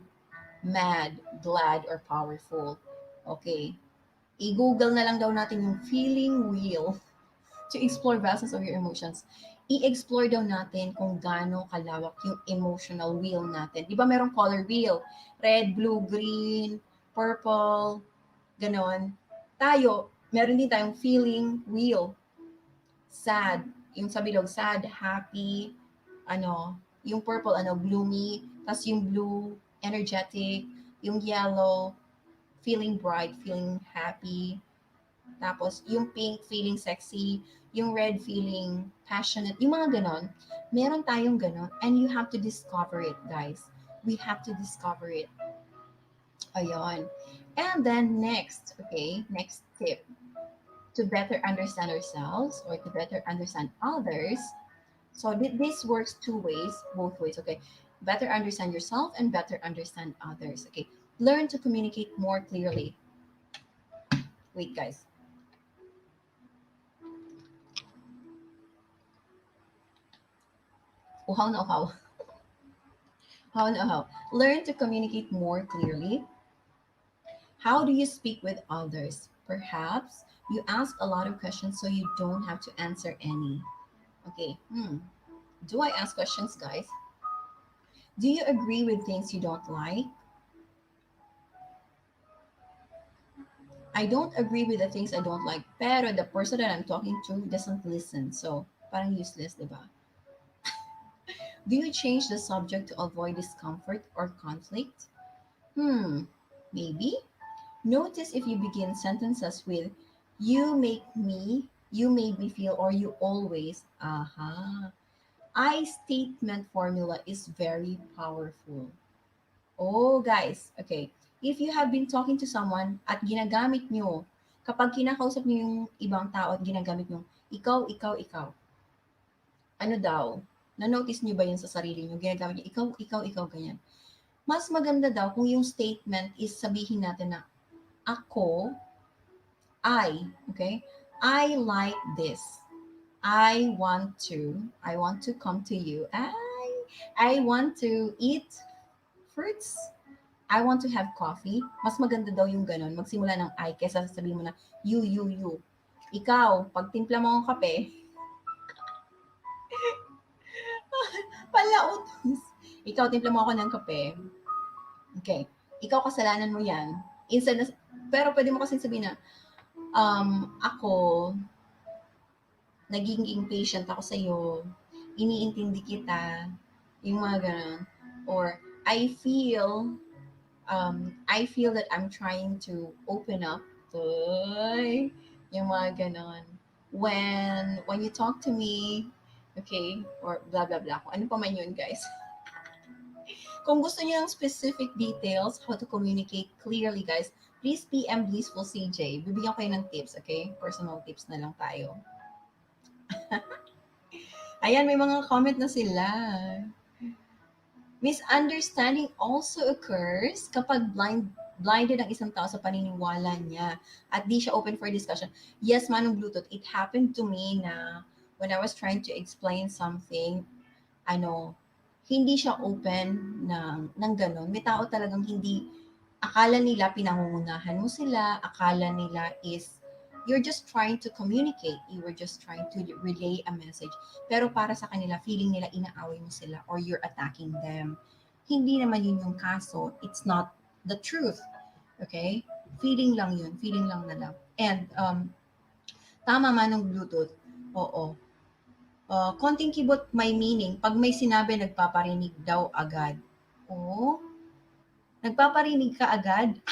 mad, glad, or powerful. Okay. I-google na lang daw natin yung feeling wheel to explore vastness of your emotions. I-explore daw natin kung gaano kalawak yung emotional wheel natin. Di ba merong color wheel? Red, blue, green, purple, ganon. Tayo, meron din tayong feeling wheel. Sad, yung sa bilog, sad, happy, yung purple, gloomy, tas yung blue, energetic, yung yellow, feeling bright, feeling happy, tapos yung pink, feeling sexy, yung red, feeling passionate, yung mga ganon. Meron tayong ganon, and you have to discover it, guys. We have to discover it. Ayun. And then next, okay, next tip to better understand ourselves or to better understand others. So this works two ways, both ways, okay? Better understand yourself and better understand others, okay? Learn to communicate more clearly. Wait, guys. Uhaw na uhaw. How na how? Learn to communicate more clearly. How do you speak with others? Perhaps you ask a lot of questions so you don't have to answer any. Okay. Do I ask questions, guys? Do you agree with things you don't like? I don't agree with the things I don't like, pero the person that I'm talking to doesn't listen. So, parang useless, di ba? Do you change the subject to avoid discomfort or conflict? Hmm, maybe. Notice if you begin sentences with you made me feel, or you always, aha. I statement formula is very powerful. Oh, guys, okay. If you have been talking to someone at ginagamit nyo, kapag kinakausap nyo yung ibang tao at ginagamit nyo, ikaw, ikaw, ikaw, ano daw? Na-notice nyo ba yun sa sarili nyo? Ginagamit nyo, ikaw, ikaw, ikaw, ganyan. Mas maganda daw kung yung statement is sabihin natin na, ako, okay? I like this. I want to come to you. I want to eat fruits. I want to have coffee. Mas maganda daw yung ganun. Magsimula ng I kesa sabihin mo na you. Ikaw, pag timpla mo ang kape, palautos. Ikaw, timpla mo ako ng kape. Okay. Ikaw, kasalanan mo yan. Instead na, pero pwede mo kasi sabihin na, ako, naging impatient ako sa'yo, iniintindi kita, yung mga ganun. Or, I feel that I'm trying to open up. Toy, yung mga ganon. When you talk to me, okay, or blah blah blah. Kung ano pa man yun, guys. Kung gusto niyo ng specific details, how to communicate clearly, guys, please PM Blissful CJ. Bibigyan ko kayo ng tips, okay? Personal tips na lang tayo. Ayan, may mga comment na sila. Misunderstanding also occurs kapag blinded ang isang tao sa paniniwala niya at di siya open for discussion. Yes, Manong Bluetooth, it happened to me na when I was trying to explain something, ano, hindi siya open ng ganun. May tao talagang hindi, akala nila pinangungunahan mo sila, akala nila is you're just trying to communicate, you were just trying to relay a message. Pero para sa kanila, feeling nila inaaway mo sila or you're attacking them. Hindi naman yun yung kaso. It's not the truth. Okay? Feeling lang yun. Feeling lang nila. And tama man ng Bluetooth. Oo. Konting kibot may meaning. Pag may sinabi, nagpaparinig daw agad. Oo. Nagpaparinig ka agad.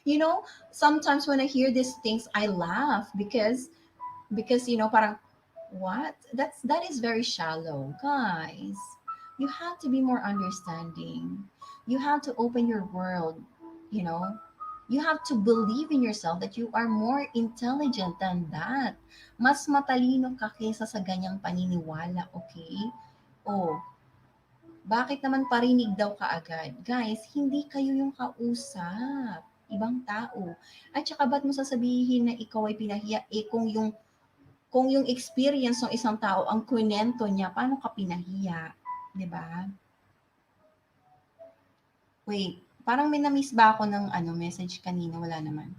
You know, sometimes when I hear these things, I laugh because parang what? That is very shallow, guys. You have to be more understanding. You have to open your world, you know. You have to believe in yourself that you are more intelligent than that. Mas matalino ka kaysa sa ganyang paniniwala, okay? Oh, bakit naman parinig daw kaagad? Guys, hindi kayo yung kausap. Ibang tao. At saka ba't mo sasabihin na ikaw ay pinahiya? Kung yung experience ng isang tao ang kwento niya, paano ka pinahiya? 'Di ba? Wait, parang may na-miss ba ako ng message kanina? Wala naman.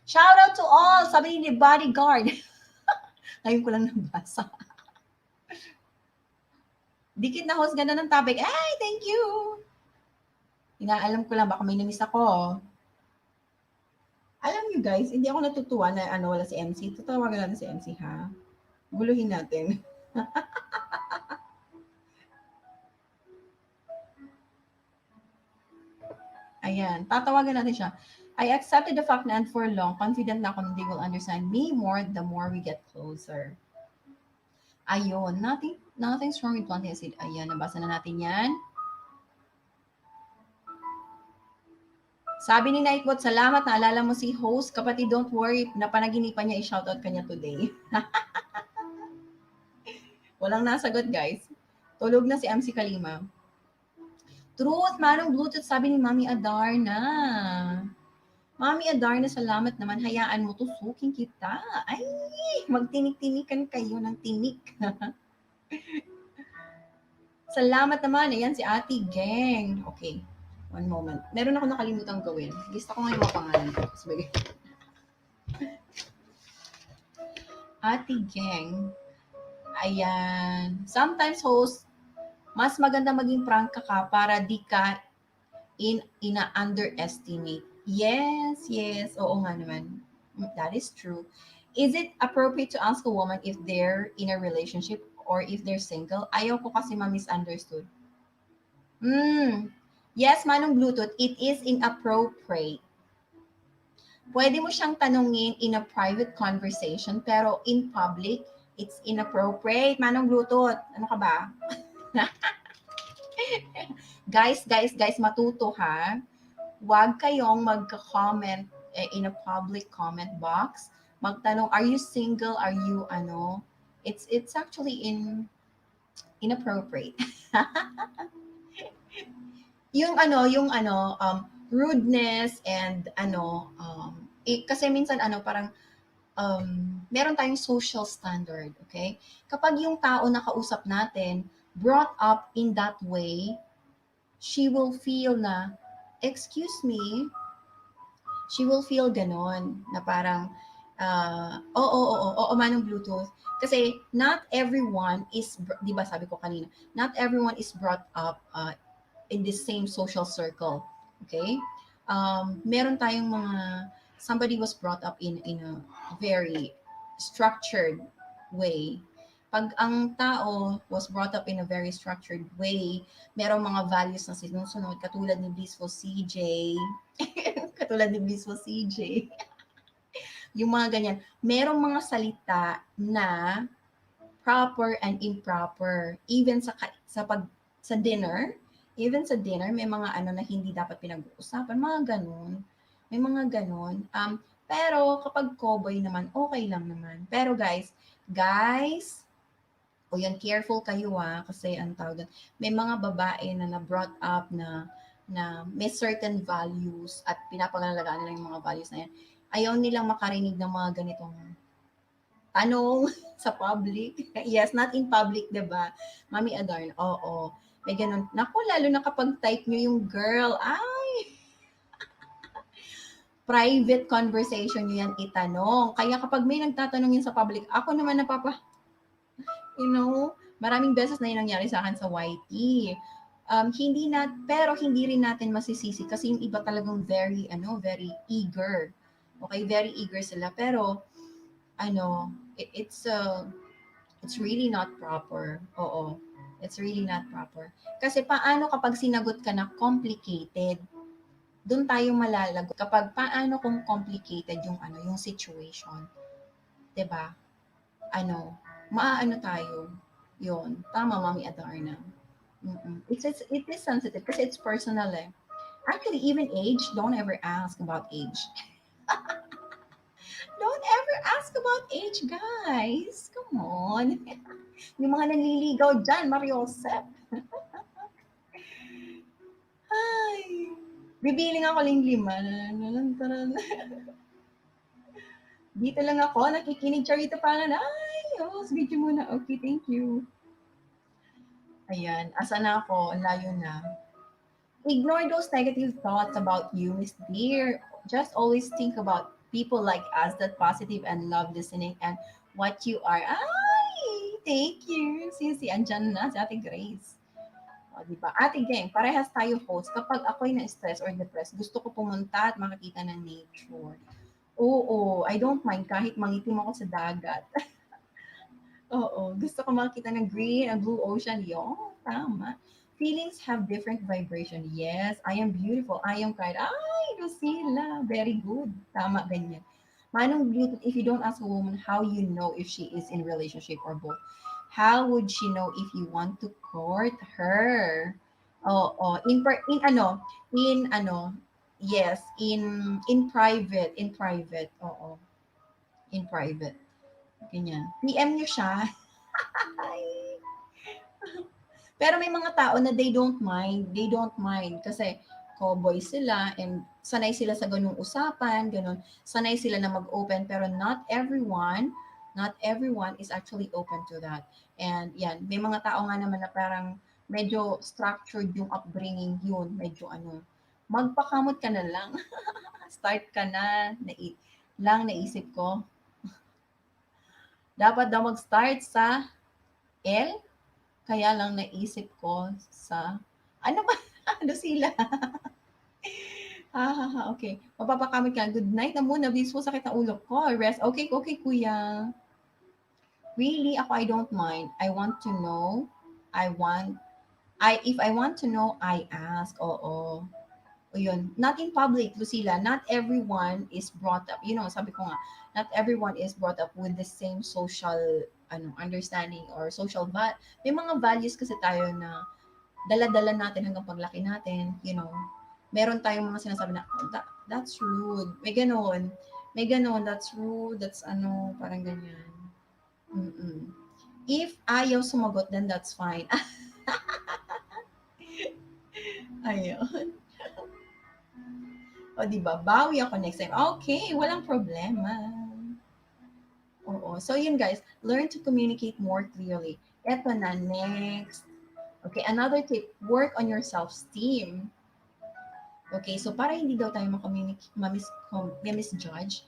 Shout out to all! Sabi ni Bodyguard. Ngayon ko lang nabasa. Dikit na host ganda ng topic. Ay, thank you! Inaalam ko lang, baka may na-miss ako. Alam niyo guys, hindi ako natutuwa na wala si MC. Tatawagan natin si MC, ha? Guluhin natin. Ayan, tatawagan natin siya. I accepted the fact na and for long, confident na ako na they will understand me more the more we get closer. Ayun, nothing's wrong with planting a seed. Ayan, nabasa na natin yan. Sabi ni Nightbot, salamat, naalala mo si host. Kapatid, don't worry, napanaginipan niya, i-shoutout kanya today. Walang nasagot, guys. Tulog na si MC Kalima. Truth, manong Bluetooth, sabi ni Mami Adarna. Mami Adarna, salamat naman. Hayaan mo, tusukin kita. Ay, magtinik-tinikan kayo ng tinik. Salamat naman. Ayan si Ate Gang. Okay. One moment. Meron ako nakalimutang gawin. Lista ko ngayon mga pangalan ko. Sige. Ate Gang. Ayan. Sometimes host, mas maganda maging prangka ka para di ka ina-underestimate. Yes, yes. Oo nga naman. That is true. Is it appropriate to ask a woman if they're in a relationship or if they're single? Ayaw ko kasi ma-misunderstood. Yes, Manong Bluetooth, it is inappropriate. Pwede mo siyang tanungin in a private conversation, pero in public, it's inappropriate. Manong Bluetooth, ano ka ba? guys, matuto ha. Huwag kayong magka-comment in a public comment box. Magtanong, are you single? Are you ano? It's actually inappropriate. yung rudeness and kasi minsan parang meron tayong social standard, okay? Kapag yung tao na kausap natin brought up in that way, she will feel na, excuse me, she will feel ganon, na parang, oo, manong Bluetooth. Kasi not everyone is, di ba sabi ko kanina, not everyone is brought up in the same social circle. Okay? Meron tayong somebody was brought up in a very structured way. Pag ang tao was brought up in a very structured way, merong mga values na sinusunod, katulad ni Blissful CJ, katulad ni Blissful CJ, yung mga ganyan. Merong mga salita na proper and improper. Even sa dinner, may mga na hindi dapat pinag-uusapan, mga ganun. May mga ganun. Pero kapag cowboy naman, okay lang naman. Pero guys, yan, careful kayo kasi ang tawag doon, may mga babae na brought up na may certain values at pinapangalagaan nila yung mga values na yan. Ayaw nilang makarinig ng mga ganitong tanong sa public. Yes, not in public, diba? Mami Adarn, oo. May ganun. Naku, lalo na kapag type nyo yung girl, private conversation nyo yan itanong. Kaya kapag may nagtatanong yun sa public, ako naman maraming beses na yun nangyari sa akin sa YT. Pero hindi rin natin masisisi kasi yung iba talagang very eager. Okay, very eager sila. Pero, it's really not proper. Oo. It's really not proper. Kasi paano kapag sinagot ka na complicated? Doon tayo malalagot. Kapag paano kung complicated yung situation. 'Di ba? Maaano tayo. 'Yon. Tama, Mami Adarna. It is sensitive kasi it's personal eh. Actually, even age, don't ever ask about age. Don't ever ask about age, guys. Come on. Yung mga nanliligaw dyan, Mariosep. Ay. Bibiling ako ling 5. Dito lang ako, nakikinig. Charita Pangan. Ay, video muna. Okay, thank you. Ayan, asa na ako? Ang layo na. Ignore those negative thoughts about you, Miss Dear. Just always think about people like us, that positive and love listening and what you are. Ay, thank you. Si andyan na, si Ate Grace. O, diba? Ate Gang, parehas tayo host. Kapag ako'y na-stress or depressed, gusto ko pumunta at makakita ng nature. Oo, I don't mind kahit mangitim ako sa dagat. Oo, gusto ko makita ng green and blue ocean. Yung, tama. Feelings have different vibration. Yes, I am beautiful. I am kind. Ay, Lucila, very good. Tama, ganyan. Manong Bluetooth, if you don't ask a woman how you know if she is in relationship or both. How would she know if you want to court her? Oo, in ano, yes, in private, oo, in private. Ganyan. PM niyo siya. Ay. Pero may mga tao na they don't mind kasi cowboy sila and sanay sila sa ganung usapan, ganun. Sanay sila na mag-open pero not everyone is actually open to that. And yan, may mga tao nga naman na parang medyo structured yung upbringing yun, medyo magpakamot ka na lang. Start ka na, naisip ko. Dapat daw mag-start sa L, kaya lang naisip ko sa, ano ba? Ano sila? Okay. Mapapakamit ka. Good night na muna. Bis po sakit na ulo ko. Rest. Okay, okay, kuya. Really, ako, I don't mind. I want to know. If I want to know, I ask. Oo. O yun. Not in public, Lucila. Not everyone is brought up. Sabi ko nga, not everyone is brought up with the same social understanding or may mga values kasi tayo na dala-dala natin hanggang paglaki natin, meron tayong mga sinasabi na, "Oh, that's rude." May ganon. May ganon, that's rude, that's parang ganyan. Mm-mm. If ayaw sumagot, then that's fine. Ayun. O, di ba? Bawi ako next time. Okay, walang problema. Oo. So, yun guys, learn to communicate more clearly. Eto na, next. Okay, another tip, work on your self-esteem. Okay, so para hindi daw tayo misjudge,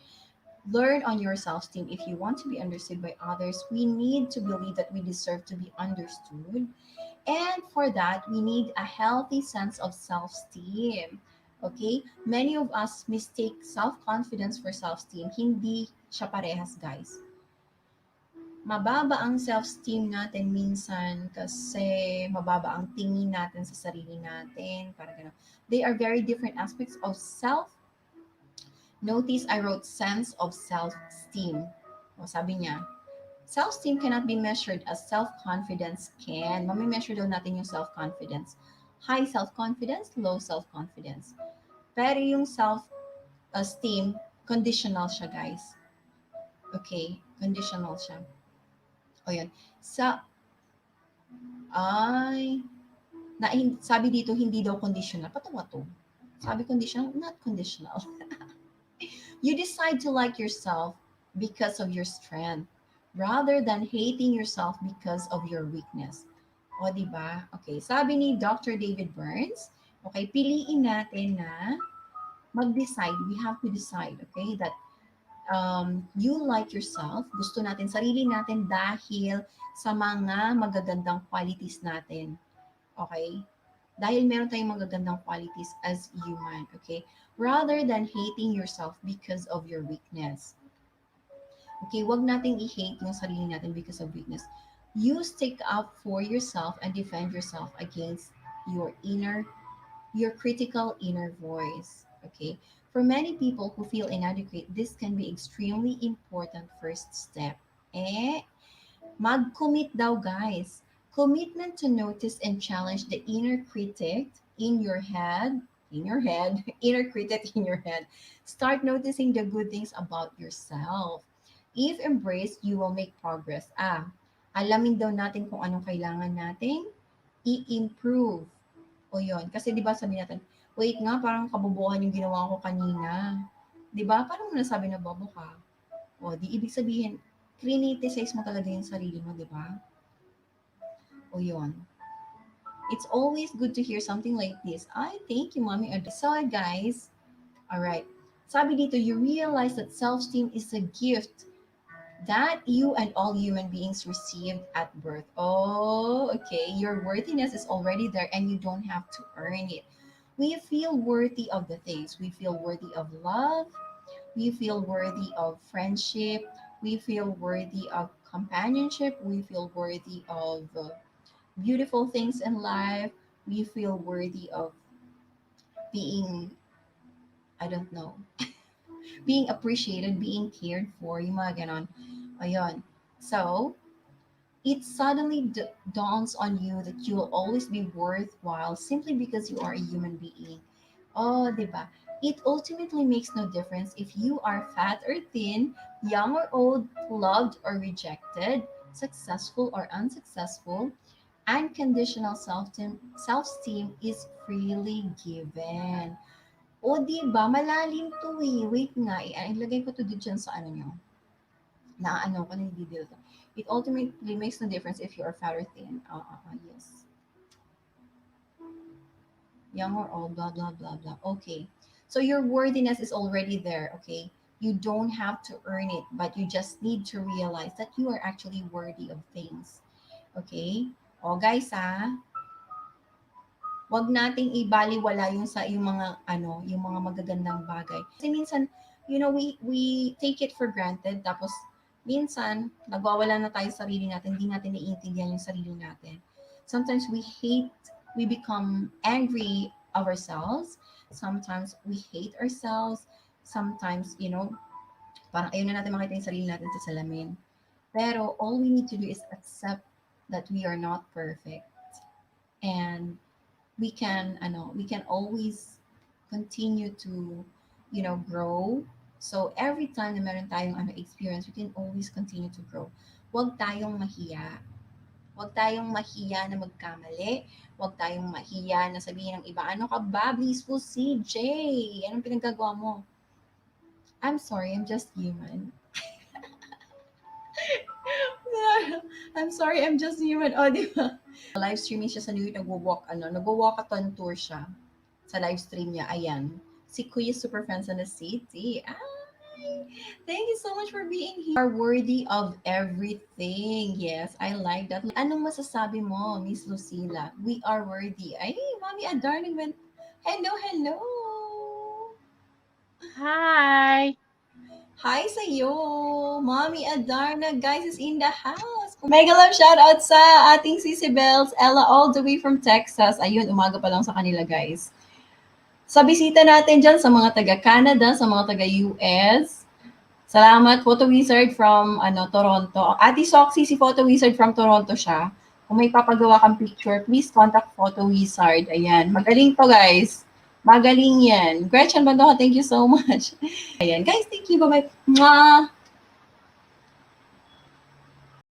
learn on your self-esteem. If you want to be understood by others, we need to believe that we deserve to be understood. And for that, we need a healthy sense of self-esteem. Okay? Many of us mistake self-confidence for self-esteem. Hindi siya parehas, guys. Mababa ang self-esteem natin minsan kasi mababa ang tingin natin sa sarili natin. Parang gano'n. They are very different aspects of self. Notice I wrote sense of self-esteem. O, sabi niya, self-esteem cannot be measured as self-confidence can. Mami-measure daw natin yung self-confidence. High self-confidence, low self-confidence. Pero yung self-esteem, conditional siya, guys. Okay? Conditional siya. O yun. Ay, sabi dito, hindi daw conditional. Patawa to. Sabi conditional, not conditional. You decide to like yourself because of your strength rather than hating yourself because of your weakness. O, di ba? Okay, sabi ni Dr. David Burns, okay, piliin natin na mag-decide. We have to decide, okay, that you like yourself. Gusto natin, sarili natin dahil sa mga magagandang qualities natin. Okay? Dahil meron tayong magagandang qualities as human, okay? Rather than hating yourself because of your weakness. Okay, wag nating i-hate yung sarili natin because of weakness. You stick up for yourself and defend yourself against your critical inner voice. Okay? For many people who feel inadequate, this can be extremely important first step. Mag-commit daw, guys. Commitment to notice and challenge the inner critic in your head, inner critic in your head. Start noticing the good things about yourself. If embraced, you will make progress. Alamin daw natin kung anong kailangan nating i-improve. O yun. Kasi di ba sabi natin, wait nga, parang kabobohan yung ginawa ko kanina. Di ba? Parang mo nasabi na bobo ka. O, di ibig sabihin, criticize mo talaga yung sarili mo, di ba? O yun. It's always good to hear something like this. I thank you, Mommy. So, guys, all right. Sabi dito, you realize that self-esteem is a gift that you and all human beings received at birth. Oh, okay. Your worthiness is already there and you don't have to earn it. We feel worthy of the things. We feel worthy of love. We feel worthy of friendship. We feel worthy of companionship. We feel worthy of beautiful things in life. We feel worthy of being, I don't know, being appreciated, being cared for, yung mga ganon. Ayun. So, it suddenly dawns on you that you'll always be worthwhile simply because you are a human being. Oh, diba? It ultimately makes no difference if you are fat or thin, young or old, loved or rejected, successful or unsuccessful. Unconditional self-esteem is freely given. O, diba? Malalim to eh. Wait nga. Ilagay ko to dyan sa ano nyo. Na ano ko, nagdi-deal to. It ultimately makes no difference if you are fat or thin. Yes. Young or old, blah, blah, blah, blah. Okay. So your worthiness is already there, okay? You don't have to earn it, but you just need to realize that you are actually worthy of things. Okay? O guys, wag nating ibaliwala yung sa yung mga ano, yung mga magagandang bagay. Kasi minsan, we take it for granted tapos minsan nagwawala na tayo sa sarili natin, hindi natin naiintindihan yung sarili natin. Sometimes we become angry of ourselves. Sometimes we hate ourselves. Sometimes, parang ayun na natin makita yung sarili natin sa salamin. Pero all we need to do is accept that we are not perfect. And we can always continue to grow. So every time na meron tayong experience, we can always continue to grow. Huwag tayong mahiya. Huwag tayong mahiya na magkamali. Huwag tayong mahiya na sabihin ng iba, ano ka ba, blissful CJ? Anong pinagagawa mo? I'm sorry, I'm just human. I'm sorry, I'm just human. O, di ba? Live streaming siya sa New York, nagwo-walkathon tour siya sa live stream niya. Ayan. Si Kuya Super Friends in the City. Ay, thank you so much for being here. Are worthy of everything. Yes, I like that. Anong masasabi mo, Miss Lucila? We are worthy. Ay, Mommy Adarning went, hello, hello. Hi! Hi sa'yo! Mommy Adarna, guys, is in the house. Mega love shoutout sa ating Sisi Bells, Ella all the way from Texas. Ayun, umaga pa lang sa kanila, guys. Sa bisita natin dyan sa mga taga-Canada, sa mga taga-US. Salamat, Photo Wizard from Toronto. Ate Soxy, si Photo Wizard from Toronto siya. Kung may papagawa kang picture, please contact Photo Wizard. Ayan, magaling to, guys. Magaling yan. Gretchen Bandoja, thank you so much. Ayan, guys, thank you. Bye-bye. Mwah!